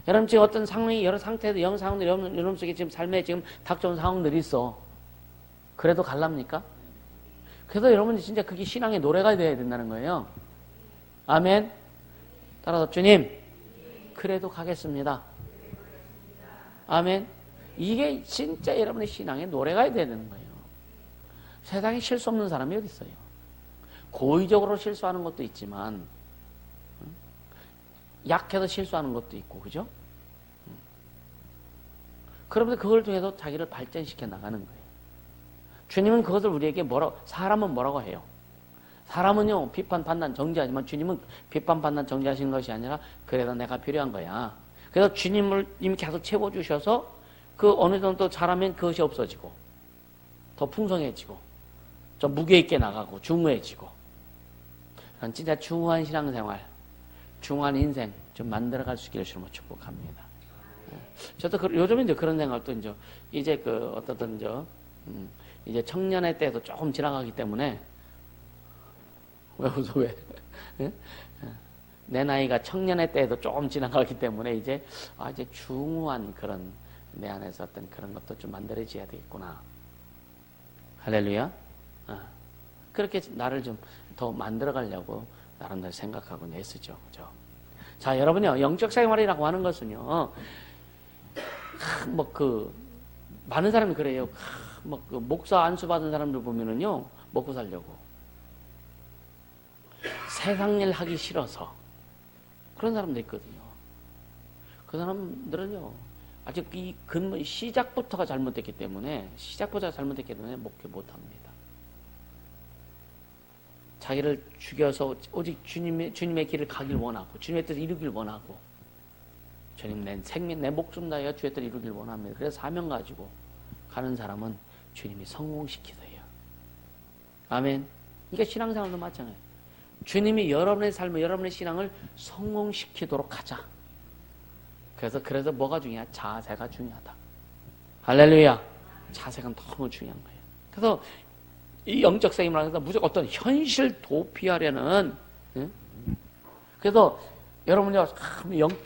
여러분 지금 어떤 상황이 여러 상태들, 영상들 여러분 속에 지금 삶에 지금 닥쳐온 상황들이 있어. 그래도 갈랍니까? 그래서 여러분이 진짜 그게 신앙의 노래가 되어야 된다는 거예요. 아멘. 따라서 주님, 그래도 가겠습니다. 아멘. 이게 진짜 여러분의 신앙의 노래가 되어야 되는 거예요. 세상에 실수 없는 사람이 어디 있어요? 고의적으로 실수하는 것도 있지만 약해서 실수하는 것도 있고, 그죠? 그러면서 그걸 통해서 자기를 발전시켜 나가는 거예요. 주님은 그것을 우리에게 사람은 뭐라고 해요? 사람은요, 비판, 판단, 정죄하지만 주님은 비판, 판단, 정죄하시는 것이 아니라 그래도 내가 필요한 거야. 그래서 주님을 이미 계속 채워주셔서 그 어느 정도 잘하면 그것이 없어지고 더 풍성해지고 좀 무게 있게 나가고 중후해지고 진짜 중후한 신앙생활, 중후한 인생 좀 만들어갈 수 있기를 주님으로 축복합니다. 저도 요즘에 이제 그런 생각도 이제 어떻든 이제 청년의 때도 조금 지나가기 때문에 왜 웃어 왜? 내 나이가 청년의 때도 조금 지나가기 때문에 이제 중후한 그런 내 안에서 어떤 그런 것도 좀 만들어져야 되겠구나. 할렐루야. 그렇게 나를 좀 더 만들어 가려고 나름대로 생각하고 애쓰죠. 그죠? 자, 여러분요, 영적 생활이라고 하는 것은요, 많은 사람이 그래요. 목사 안수 받은 사람들 보면은요, 먹고 살려고. 세상 일 하기 싫어서. 그런 사람도 있거든요. 그 사람들은요, 아직 시작부터가 잘못됐기 때문에, 목회 못 합니다. 자기를 죽여서 오직 주님의 길을 가길 원하고, 주님의 뜻을 이루길 원하고, 주님 내 목숨 다하여 주의 뜻을 이루길 원합니다. 그래서 사명 가지고 가는 사람은 주님이 성공시키세요. 아멘. 그러니까 신앙생활도 마찬가지예요. 주님이 여러분의 삶을, 여러분의 신앙을 성공시키도록 하자. 그래서 뭐가 중요해? 자세가 중요하다. 할렐루야. 자세가 너무 중요한 거예요. 그래서 이 영적 생활을 해서 무조건 어떤 현실 도피하려는, 그래서 여러분이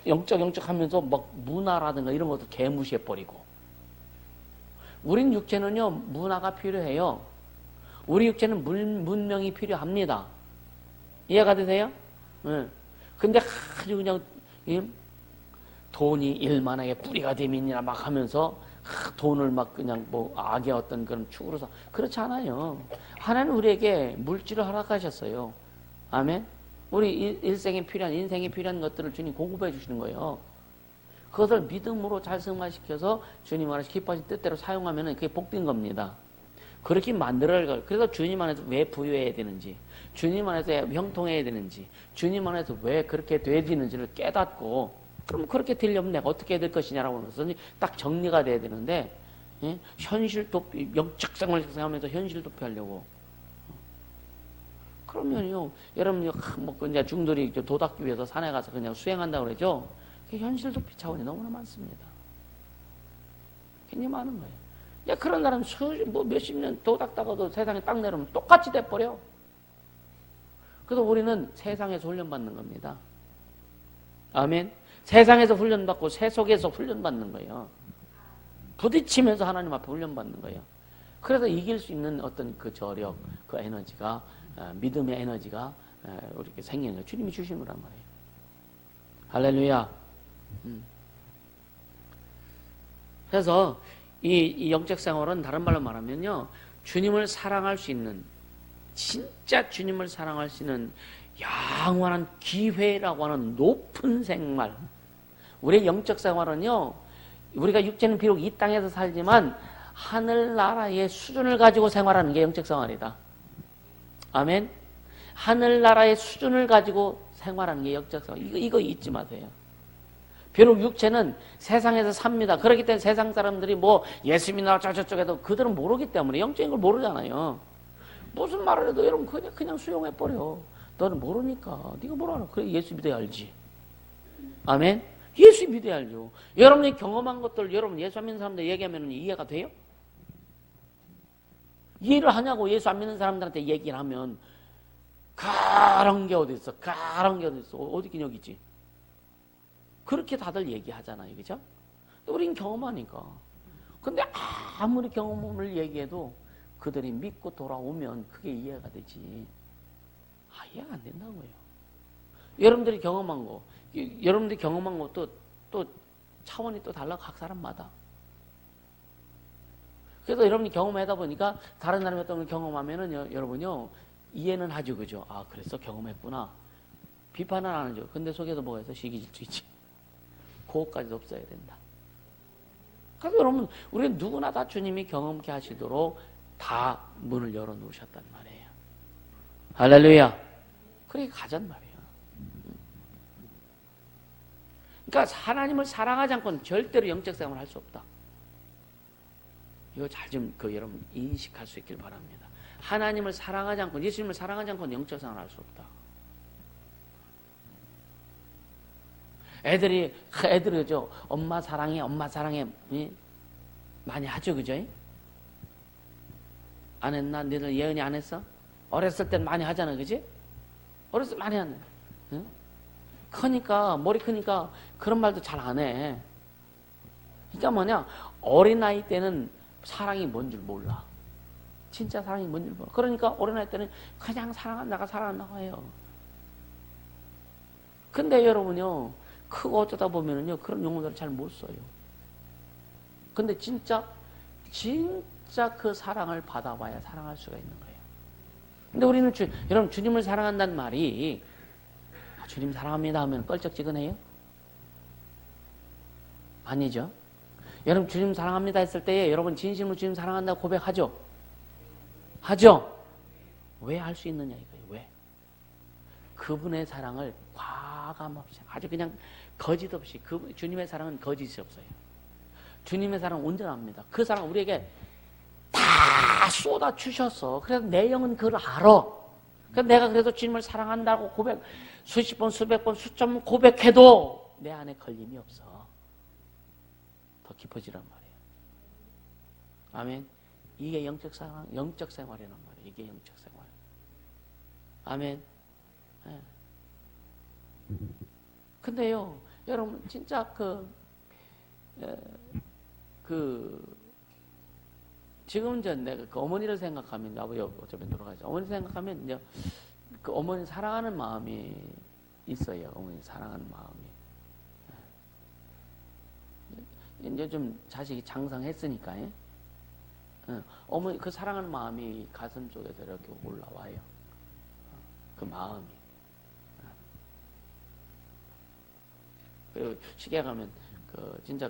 영적 하면서 문화라든가 이런 것도 개무시해버리고, 우린 육체는요, 문화가 필요해요. 우리 육체는 문명이 필요합니다. 이해가 되세요? 근데 아주 그냥, 돈이 일만하게 뿌리가 되면이나 막 하면서, 돈을 그냥 악의 어떤 그런 축으로 그렇지 않아요. 하나님 우리에게 물질을 허락하셨어요. 아멘? 우리 인생에 필요한 것들을 주님 공급해 주시는 거예요. 그것을 믿음으로 잘 승화시켜서 주님 안에서 기뻐하신 뜻대로 사용하면 그게 복된 겁니다. 그렇게 만들어야 할. 그래서 주님 안에서 왜 부유해야 되는지, 주님 안에서 왜 형통해야 되는지, 주님 안에서 왜 그렇게 돼야 되는지를 깨닫고, 그럼 그렇게 되려면 내가 어떻게 해야 될 것이냐라고 하는 것은 딱 정리가 돼야 되는데, 현실 도피, 영적 생활을 하면서 현실 도피하려고. 그러면요, 여러분, 이제 중들이 도닦기 위해서 산에 가서 그냥 수행한다고 그러죠? 현실 도피 차원이 너무나 많습니다. 굉장히 많은 거예요. 야, 그런 사람 몇십 년 도닦다가도 세상에 딱 내려오면 똑같이 돼버려. 그래서 우리는 세상에서 훈련받는 겁니다. 아멘. 세상에서 훈련받고 새 속에서 훈련받는 거예요. 부딪히면서 하나님 앞에 훈련받는 거예요. 그래서 이길 수 있는 어떤 그 저력, 그 에너지가, 믿음의 에너지가 우리에게 생기는 거예요. 주님이 주신 거란 말이에요. 할렐루야. 그래서 이 영적 생활은 다른 말로 말하면요, 주님을 사랑할 수 있는, 진짜 주님을 사랑할 수 있는 영원한 기회라고 하는 높은 생활. 우리의 영적 생활은요, 우리가 육체는 비록 이 땅에서 살지만 하늘나라의 수준을 가지고 생활하는 게 영적 생활이다. 아멘. 하늘나라의 수준을 가지고 생활하는 게 영적 생활. 이거 잊지 마세요. 비록 육체는 세상에서 삽니다. 그렇기 때문에 세상 사람들이 뭐 예수 믿나 저쪽에도 그들은 모르기 때문에 영적인 걸 모르잖아요. 무슨 말을 해도 여러분 그냥 수용해버려. 너는 모르니까. 네가 뭐라나. 그래 예수 믿어야 알지. 아멘. 예수 믿어야 알죠. 여러분이 경험한 것들 여러분 예수 안 믿는 사람들 얘기하면 이해가 돼요? 이해를 하냐고. 예수 안 믿는 사람들한테 얘기를 하면 그런 게 어디 있어. 그런 게 어디 있어. 어디 있긴 여기 있지. 그렇게 다들 얘기하잖아요. 그죠? 우린 경험하니까. 근데 아무리 경험을 얘기해도 그들이 믿고 돌아오면 그게 이해가 되지. 이해가 안 된다고요. 여러분들이 경험한 거, 여러분들이 경험한 것도 또 차원이 또 달라, 각 사람마다. 그래서 여러분이 경험하다 보니까 다른 사람이 어떤 걸 경험하면은 여러분요, 이해는 하죠. 그죠? 그래서 경험했구나. 비판은 안 하죠. 근데 속에서 뭐가 있어? 시기 질투 있지. 그것까지도 없어야 된다. 그래서 여러분, 우리는 누구나 다 주님이 경험케 하시도록 다 문을 열어 놓으셨단 말이에요. 할렐루야. 그렇게 가잔 말이에요. 그러니까 하나님을 사랑하지 않고는 절대로 영적 생활을 할 수 없다. 이거 잘 좀 여러분 인식할 수 있길 바랍니다. 하나님을 사랑하지 않고, 예수님을 사랑하지 않고는 영적 생활을 할 수 없다. 애들이 그죠? 엄마 사랑해, 엄마 사랑해. 많이 하죠, 그죠? 안 했나? 너희들 예언이 안 했어? 어렸을 땐 많이 하잖아, 그지? 어렸을 때 많이 하네. 응? 크니까, 머리 크니까 그런 말도 잘 안 해. 그러니까 뭐냐? 어린아이 때는 사랑이 뭔 줄 몰라. 진짜 사랑이 뭔 줄 몰라. 그러니까 어린아이 때는 그냥 사랑한다고 해요. 근데 여러분요, 크고 어쩌다 보면은요, 그런 용어들을 잘 못 써요. 근데 진짜 그 사랑을 받아봐야 사랑할 수가 있는 거예요. 근데 우리는 여러분, 주님을 사랑한다는 말이, 주님 사랑합니다 하면 껄쩍지근해요? 아니죠. 여러분, 주님 사랑합니다 했을 때에 여러분 진심으로 주님 사랑한다고 고백하죠? 하죠? 왜 할 수 있느냐 이거예요. 왜? 그분의 사랑을 과감 없이, 아주 그냥 거짓 없이, 주님의 사랑은 거짓이 없어요. 주님의 사랑은 온전합니다. 그 사랑 우리에게 다 쏟아 주셨어. 그래서 내 영은 그걸 알아. 그래서 내가 그래도 주님을 사랑한다고 수십 번, 수백 번, 수천 번 고백해도 내 안에 걸림이 없어. 더 깊어지란 말이에요. 아멘. 이게 영적 생활이란 말이에요. 이게 영적 생활. 아멘. 네. 근데요, 여러분, 진짜 지금 이제 내가 그 어머니를 생각하면, 아버지 어차피 돌아가죠. 어머니 생각하면 이제 그 어머니 사랑하는 마음이 있어요. 어머니 사랑하는 마음이. 이제 좀 자식이 장성했으니까, 어머니 그 사랑하는 마음이 가슴 쪽에서 이렇게 올라와요. 그 마음이. 그리고 시계 가면 진짜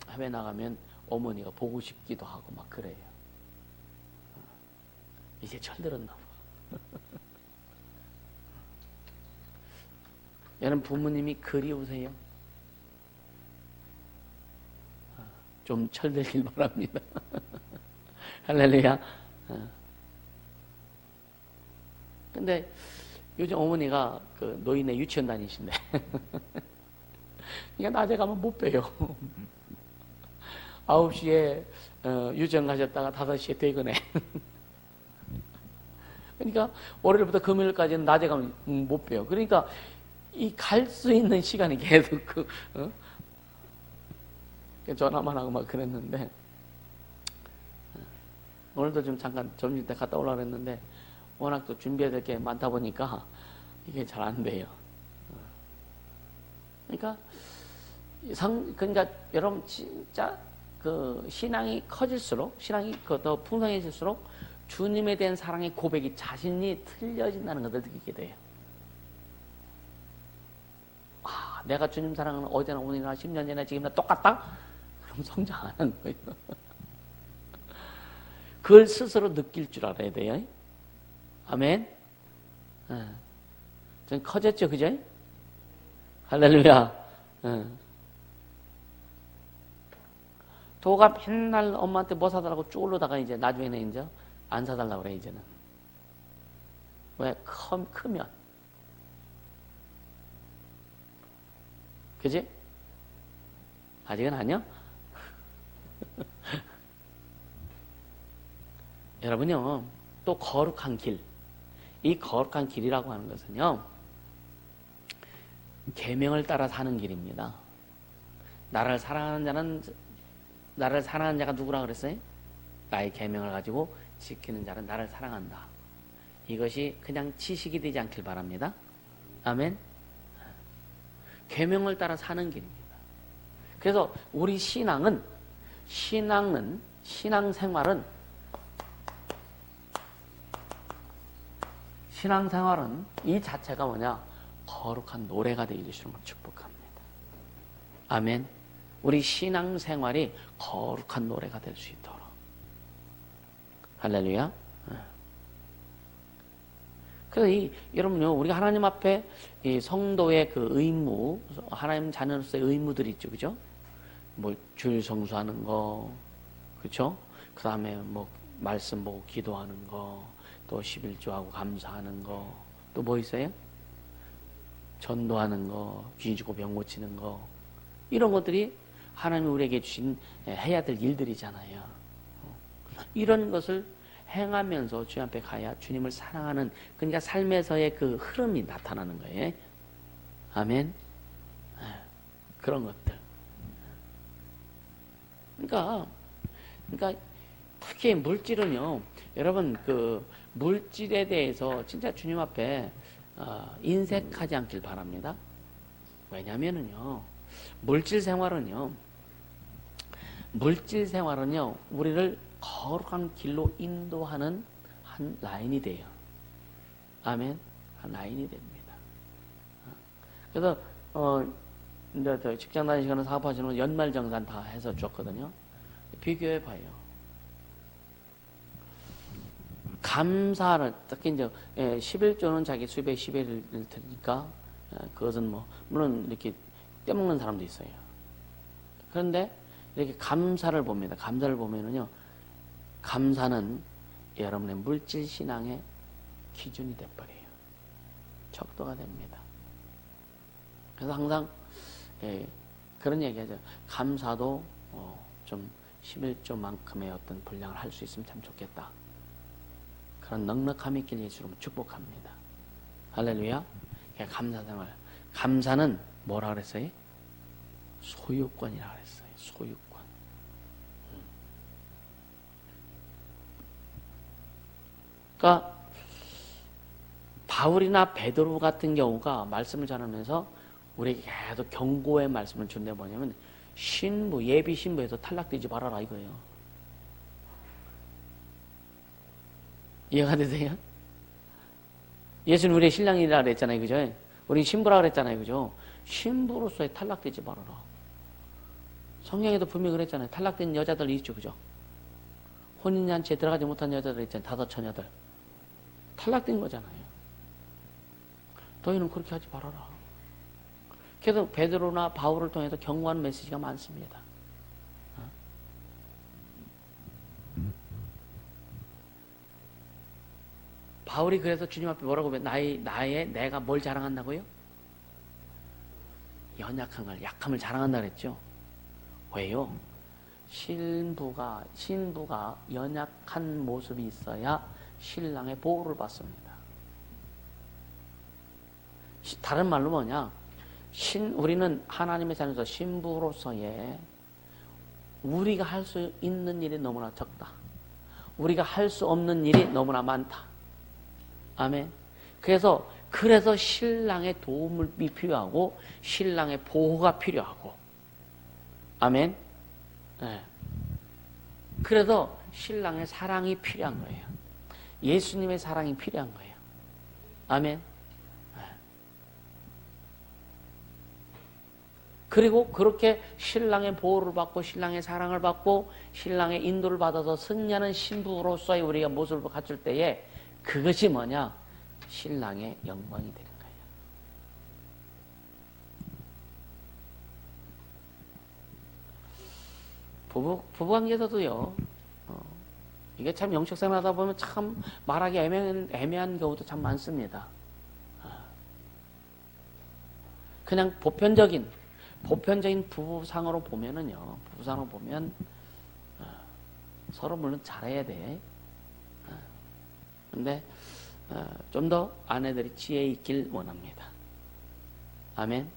해외 나가면 어머니가 보고 싶기도 하고 막 그래요. 이제 철들었나 봐. 여러분, 부모님이 그리우세요? 좀 철들길 바랍니다. 할렐루야. 근데 요즘 어머니가 노인의 유치원 다니신대. 그러니까 낮에 가면 못 봬요. 9시에 유치원 가셨다가 5시에 퇴근해. 그러니까 월요일부터 금요일까지는 낮에 가면 못 봬요. 그러니까 이 갈 수 있는 시간이 계속 전화만 하고 막 그랬는데, 오늘도 좀 잠깐 점심 때 갔다 오려고 했는데, 워낙 또 준비해야 될 게 많다 보니까 이게 잘 안 돼요. 그러니까, 그러니까 여러분 진짜 그 신앙이 커질수록, 신앙이 더 풍성해질수록 주님에 대한 사랑의 고백이 자신이 틀려진다는 것을 느끼게 돼요. 아, 내가 주님 사랑은 어제나 오늘이나 10년 전이나 지금이나 똑같다? 그럼 성장 안 하는 거예요. 그걸 스스로 느낄 줄 알아야 돼요. 아멘? 좀 커졌죠, 그죠? 할렐루야. 도가 맨날 엄마한테 뭐 사달라고 쫄르다가 이제 나중에는 이제 안 사달라고 그래, 이제는. 왜? 크면. 그지? 아직은 아니요? 여러분요, 또 거룩한 길. 이 거룩한 길이라고 하는 것은요, 계명을 따라 사는 길입니다. 나를 사랑하는 자가 누구라 그랬어요? 나의 계명을 가지고 지키는 자는 나를 사랑한다. 이것이 그냥 지식이 되지 않길 바랍니다. 아멘. 계명을 따라 사는 길입니다. 그래서 우리 신앙생활은 이 자체가 뭐냐? 거룩한 노래가 되게 해주시는 걸 축복합니다. 아멘. 우리 신앙생활이 거룩한 노래가 될 수 있도록. 할렐루야. 그래서 여러분요, 우리가 하나님 앞에 이 성도의 그 의무, 하나님 자녀로서의 의무들이 있죠, 그죠? 뭐 주일 성수하는 거, 그렇죠? 그 다음에 뭐 말씀 보고 기도하는 거, 또 11조하고 감사하는 거, 또 뭐 있어요? 전도하는 거, 귀신 죽고 병 고치는 거, 이런 것들이 하나님이 우리에게 주신 해야 될 일들이잖아요. 이런 것을 행하면서 주님 앞에 가야 주님을 사랑하는, 그러니까 삶에서의 그 흐름이 나타나는 거예요. 아멘. 그런 것들. 그러니까 특히 물질은요, 여러분 그 물질에 대해서 진짜 주님 앞에 인색하지 않길 바랍니다. 왜냐면은요, 물질 생활은요 우리를 거룩한 길로 인도하는 한 라인이 돼요. 아멘. 한 라인이 됩니다. 그래서 이제 직장 다니시거나 사업하시는 연말정산 다 해서 줬거든요. 비교해 봐요. 감사를 특히 이제 11조는 자기 수입의 10일을 드리니까 그것은 뭐 물론 이렇게 떼먹는 사람도 있어요. 그런데 이렇게 감사를 봅니다. 감사를 보면은요, 감사는 여러분의 물질 신앙의 기준이 돼버려요. 척도가 됩니다. 그래서 항상 그런 얘기하죠. 감사도 좀 11조만큼의 어떤 분량을 할 수 있으면 참 좋겠다. 그런 넉넉함이 있길 예수로 축복합니다. 할렐루야. 감사생활. 감사는 뭐라 그랬어요? 소유권이라 그랬어요. 소유권. 그러니까 바울이나 베드로 같은 경우가 말씀을 전하면서 우리에게 계속 경고의 말씀을 준데 뭐냐면 신부, 예비 신부에서 탈락되지 말아라 이거예요. 이해가 되세요? 예수는 우리의 신랑이라 그랬잖아요, 그죠? 우리 신부라 그랬잖아요, 그죠? 신부로서의 탈락되지 말아라. 성경에도 분명히 그랬잖아요. 탈락된 여자들 있죠, 그죠? 혼인잔치에 들어가지 못한 여자들 있잖아요. 5 처녀들. 탈락된 거잖아요. 너희는 그렇게 하지 말아라. 그래서 베드로나 바울을 통해서 경고하는 메시지가 많습니다. 바울이 그래서 주님 앞에 뭐라고 내가 뭘 자랑한다고요? 연약한 걸, 약함을 자랑한다 그랬죠. 왜요? 신부가 연약한 모습이 있어야 신랑의 보호를 받습니다. 다른 말로 뭐냐? 우리는 하나님의 자녀로서 신부로서의 우리가 할 수 있는 일이 너무나 적다. 우리가 할 수 없는 일이 너무나 많다. 아멘. 그래서 신랑의 도움이 필요하고 신랑의 보호가 필요하고, 아멘. 네. 그래서 신랑의 사랑이 필요한 거예요. 예수님의 사랑이 필요한 거예요. 아멘. 네. 그리고 그렇게 신랑의 보호를 받고 신랑의 사랑을 받고 신랑의 인도를 받아서 승리하는 신부로서의 우리가 모습을 갖출 때에 그것이 뭐냐? 신랑의 영광이 되는 거예요. 부부관계에서도요, 이게 참 영적생활 하다 보면 참 말하기 애매한 경우도 참 많습니다. 그냥 보편적인 부부상으로 보면은요, 서로 물론 잘해야 돼. 근데 좀 더 아내들이 지혜 있길 원합니다. 아멘.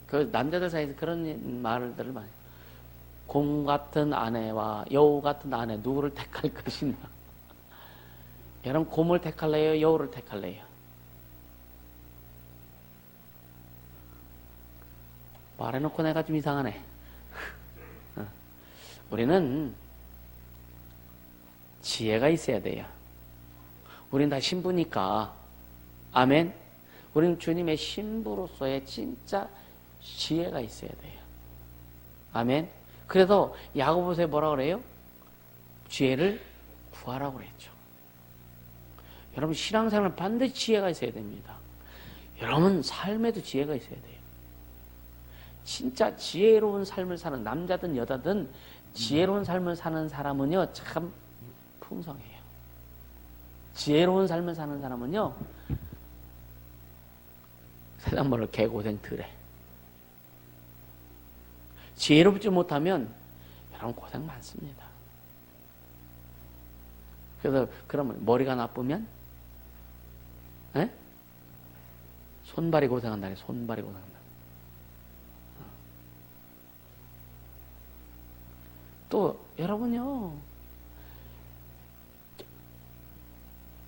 그 남자들 사이에서 그런 말들을 많이, 곰 같은 아내와 여우 같은 아내 누구를 택할 것이냐. 여러분, 곰을 택할래요? 여우를 택할래요? 말해놓고 내가 좀 이상하네. 우리는 지혜가 있어야 돼요. 우린 다 신부니까. 아멘. 우리는 주님의 신부로서의 진짜 지혜가 있어야 돼요. 아멘. 그래서 야고보서에 뭐라 그래요? 지혜를 구하라고 그랬죠. 여러분, 신앙생활은 반드시 지혜가 있어야 됩니다. 여러분, 삶에도 지혜가 있어야 돼요. 진짜 지혜로운 삶을 사는, 남자든 여자든 지혜로운 삶을 사는 사람은요, 참 풍성해요. 지혜로운 삶을 사는 사람은요, 세상 말로 개고생 덜해. 지혜롭지 못하면 여러분 고생 많습니다. 그래서 그러면 머리가 나쁘면 손발이 고생한다니. 손발이 고생한다. 또 여러분요,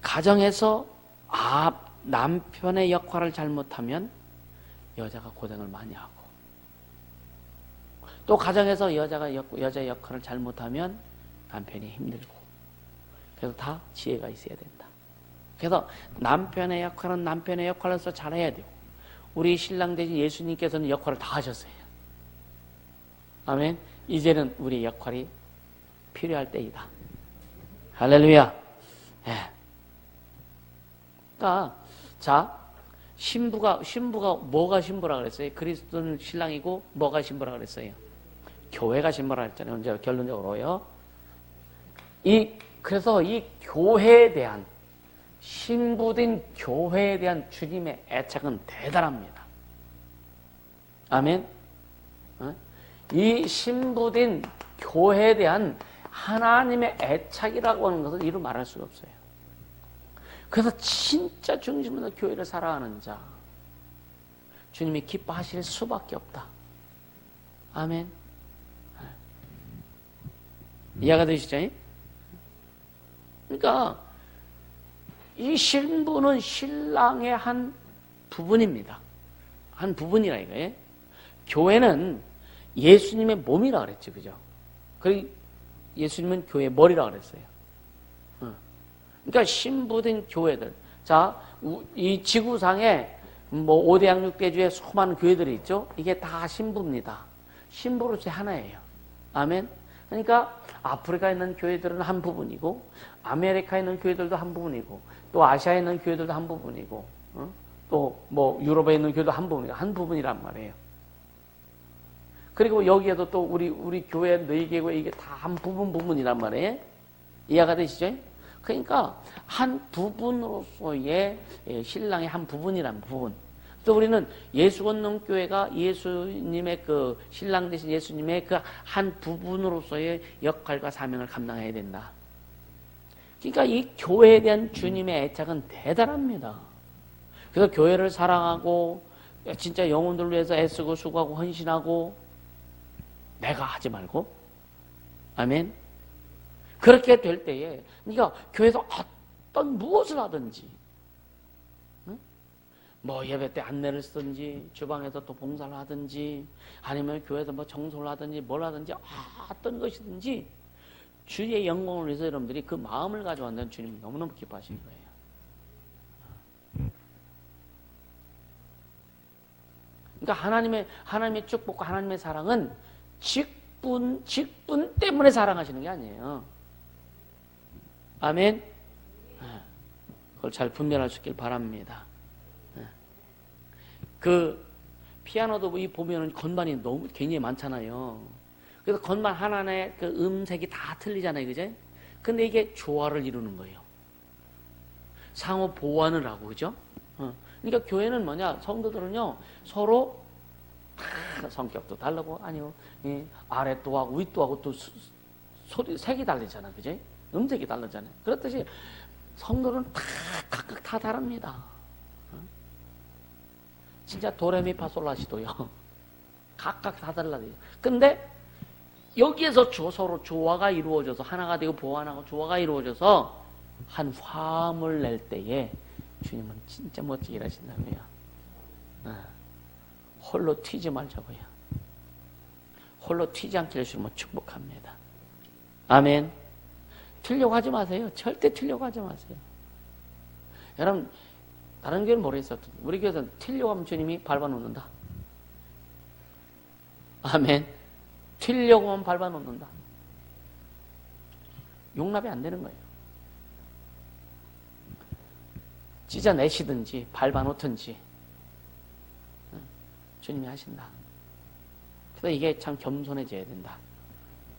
가정에서 남편의 역할을 잘못하면 여자가 고생을 많이 하고, 또 가정에서 여자의 역할을 잘못하면 남편이 힘들고. 그래서 다 지혜가 있어야 된다. 그래서 남편의 역할은 남편의 역할로서 잘해야 돼요. 우리 신랑 되신 예수님께서는 역할을 다 하셨어요. 아멘. 이제는 우리의 역할이 필요할 때이다. 할렐루야. 예. 그러니까 신부가 뭐가 신부라 그랬어요? 그리스도는 신랑이고 뭐가 신부라 그랬어요? 교회가 신부라 그랬잖아요. 언제 결론적으로요. 그래서 이 교회에 대한, 신부된 교회에 대한 주님의 애착은 대단합니다. 아멘. 이 신부된 교회에 대한 하나님의 애착이라고 하는 것을 이루 말할 수가 없어요. 그래서 진짜 중심으로 교회를 사랑하는 자, 주님이 기뻐하실 수밖에 없다. 아멘. 이해가 되시죠? 그러니까 이 신부는 신랑의 한 부분입니다. 한 부분이라 이거예요. 교회는 예수님의 몸이라 그랬죠, 그죠? 그리고 예수님은 교회의 머리라 그랬어요. 그러니까 신부된 교회들. 자, 이 지구상에 뭐 5대 양육대주의 수많은 교회들이 있죠. 이게 다 신부입니다. 신부로서 하나예요. 아멘. 그러니까 아프리카에 있는 교회들은 한 부분이고, 아메리카에 있는 교회들도 한 부분이고, 또 아시아에 있는 교회들도 한 부분이고, 또 뭐 유럽에 있는 교회도 한 부분이고, 한 부분이란 말이에요. 그리고 여기에도 또 우리 교회 너희 교회 이게 다 한 부분이란 말이에요. 이해가 되시죠? 그러니까 한 부분으로서의 신랑의 한 부분이란 부분. 또 우리는 예수건농교회가 예수님의 그 신랑 되신 예수님의 그 한 부분으로서의 역할과 사명을 감당해야 된다. 그러니까 이 교회에 대한 주님의 애착은 대단합니다. 그래서 교회를 사랑하고 진짜 영혼들을 위해서 애쓰고 수고하고 헌신하고 내가 하지 말고 아멘. 그렇게 될 때에 그러니까 교회에서 어떤 무엇을 하든지 뭐 예배 때 안내를 쓰든지 주방에서 또 봉사를 하든지 아니면 교회에서 뭐 청소를 하든지 뭘 하든지 어떤 것이든지 주의 영광을 위해서 여러분들이 그 마음을 가져왔다는 주님이 너무너무 기뻐하시는 거예요. 그러니까 하나님의 축복과 하나님의 사랑은 직분 때문에 사랑하시는 게 아니에요. 아멘. 그걸 잘 분별할 수 있길 바랍니다. 그 피아노도 보면은 건반이 너무 굉장히 많잖아요. 그래서 건반 하나의 그 음색이 다 틀리잖아요, 그죠? 근데 이게 조화를 이루는 거예요. 상호 보완을 하고, 그죠? 그러니까 교회는 뭐냐, 성도들은요 서로 성격도 다르고 아니요 아랫도 하고 윗도 하고 또 소리 색이 다르잖아, 그죠? 음색이 다르잖아요. 그렇듯이 성도는 다 각각 다 다릅니다. 진짜 도레미파솔라시도요. 각각 다 달라요. 근데 여기에서 서로 조화가 이루어져서 하나가 되고 보완하고 조화가 이루어져서 한 화음을 낼 때에 주님은 진짜 멋지게 일하신다고요. 홀로 튀지 말자고요. 홀로 튀지 않게 해주시면 축복합니다. 아멘. 튀려고 하지 마세요. 절대 튀려고 하지 마세요. 여러분 다른 교회는 모르겠어요. 우리 교회는 튀려고 하면 주님이 밟아놓는다. 아멘. 튀려고 하면 밟아놓는다. 용납이 안 되는 거예요. 찢어내시든지 밟아놓든지 주님이 하신다. 그래서 이게 참 겸손해져야 된다.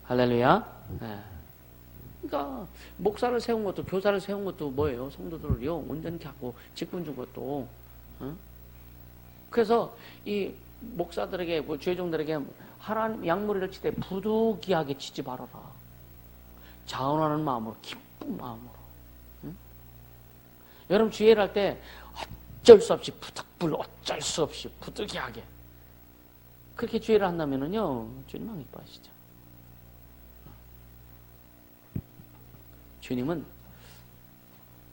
할렐루야. 네. 그러니까 목사를 세운 것도 교사를 세운 것도 뭐예요? 성도들을요 온전히 하고 직분 준 것도. 그래서 이 목사들에게 죄종들에게 하나님 양무리를 칠 때 부득이하게 치지 말아라. 자원하는 마음으로 기쁜 마음으로. 여러분 주의를 할 때 어쩔 수 없이 부득불 어쩔 수 없이 부득이하게 그렇게 주의를 한다면은요 주님 안 기뻐하시죠. 주님은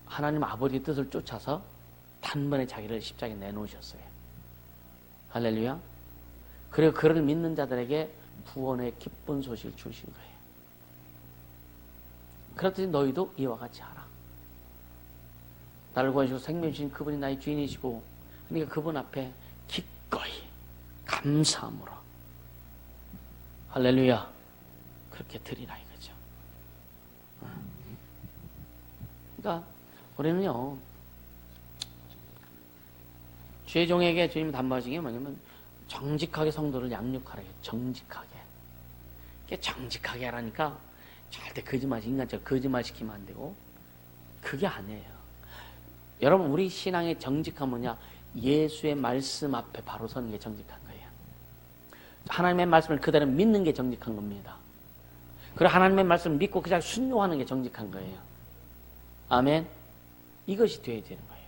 하나님 아버지 뜻을 쫓아서 단번에 자기를 십자가에 내놓으셨어요. 할렐루야. 그리고 그를 믿는 자들에게 구원의 기쁜 소식을 주신 거예요. 그렇듯이 너희도 이와 같이 하라. 나를 구하시고 생명 주신 그분이 나의 주인이시고 그러니까 그분 앞에 기꺼이 감사함으로 할렐루야 그렇게 드리라 이거죠. 그러니까 우리는요 주의 종에게 주님 담보하신 게 뭐냐면 정직하게 성도를 양육하라. 정직하게. 정직하게 하라니까 절대 인간처럼 거짓말 시키면 안 되고 그게 아니에요. 여러분 우리 신앙의 정직함은 뭐냐? 예수의 말씀 앞에 바로 서는 게 정직한 거예요. 하나님의 말씀을 그대로 믿는 게 정직한 겁니다. 그리고 하나님의 말씀을 믿고 그냥 순종하는 게 정직한 거예요. 아멘. 이것이 되어야 되는 거예요.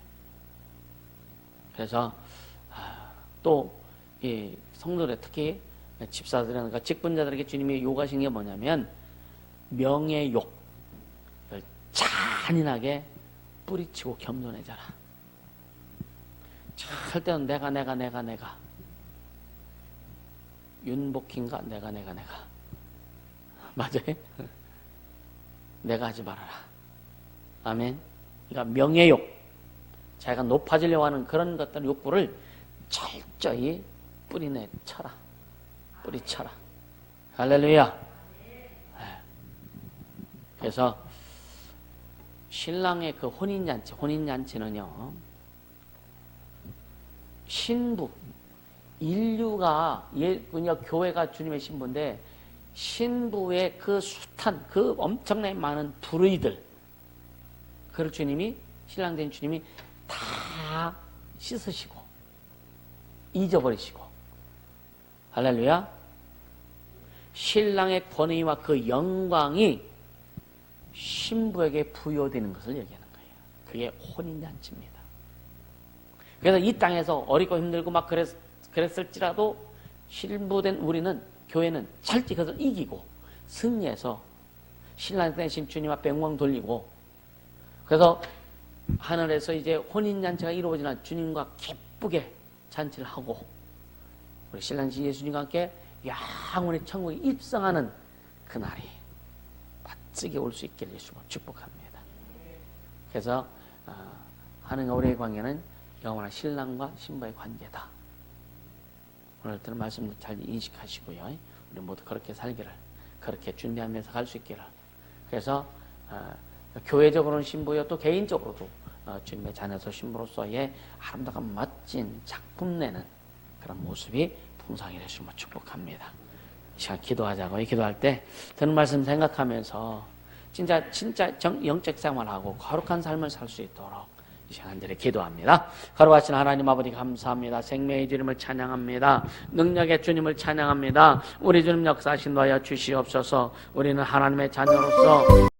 그래서 또 이 성도들 특히 집사들이나 직분자들에게 주님이 요구하신 게 뭐냐면 명예욕을 잔인하게 뿌리치고 겸손해져라. 절대로 내가 윤복희인가 내가 맞아요? 내가 하지 말아라. 아멘. 그러니까 명예욕, 자기가 높아지려고 하는 그런 것들 욕구를 철저히 뿌리쳐라. 할렐루야. 그래서 신랑의 그 혼인잔치는요 신부, 인류가 교회가 주님의 신부인데 신부의 그 숱한 그 엄청나게 많은 불의들 그걸 주님이 신랑 된 주님이 다 씻으시고 잊어버리시고 할렐루야. 신랑의 권위와 그 영광이 신부에게 부여되는 것을 얘기하는 거예요. 그게 혼인잔치입니다. 그래서 이 땅에서 어리고 힘들고 막 그랬을지라도 신부된 우리는, 교회는 철저히 그것을 이기고 승리해서 신랑 대신 주님 앞에 영광 돌리고, 그래서 하늘에서 이제 혼인잔치가 이루어지는 주님과 기쁘게 잔치를 하고, 우리 신랑신 예수님과 함께 영원히 천국에 입성하는 그날이 멋지게 올 수 있기를 예수님으로 축복합니다. 그래서 하나님과 우리의 관계는 영원한 신랑과 신부의 관계다. 오늘 들은 말씀도 잘 인식하시고요. 우리 모두 그렇게 살기를, 그렇게 준비하면서 갈 수 있기를. 그래서 교회적으로는 신부요, 또 개인적으로도 주님의 자녀서 신부로서의 아름다운 멋진 작품 내는 그런 모습이 풍성하게 되시면 축복합니다. 이 시간 기도하자고요. 기도할 때 드는 말씀 생각하면서 진짜 영적 생활하고 거룩한 삶을 살 수 있도록 이 시간들에 기도합니다. 거룩하신 하나님 아버지 감사합니다. 생명의 주님을 찬양합니다. 능력의 주님을 찬양합니다. 우리 주님 역사하신 도하여 주시옵소서. 우리는 하나님의 자녀로서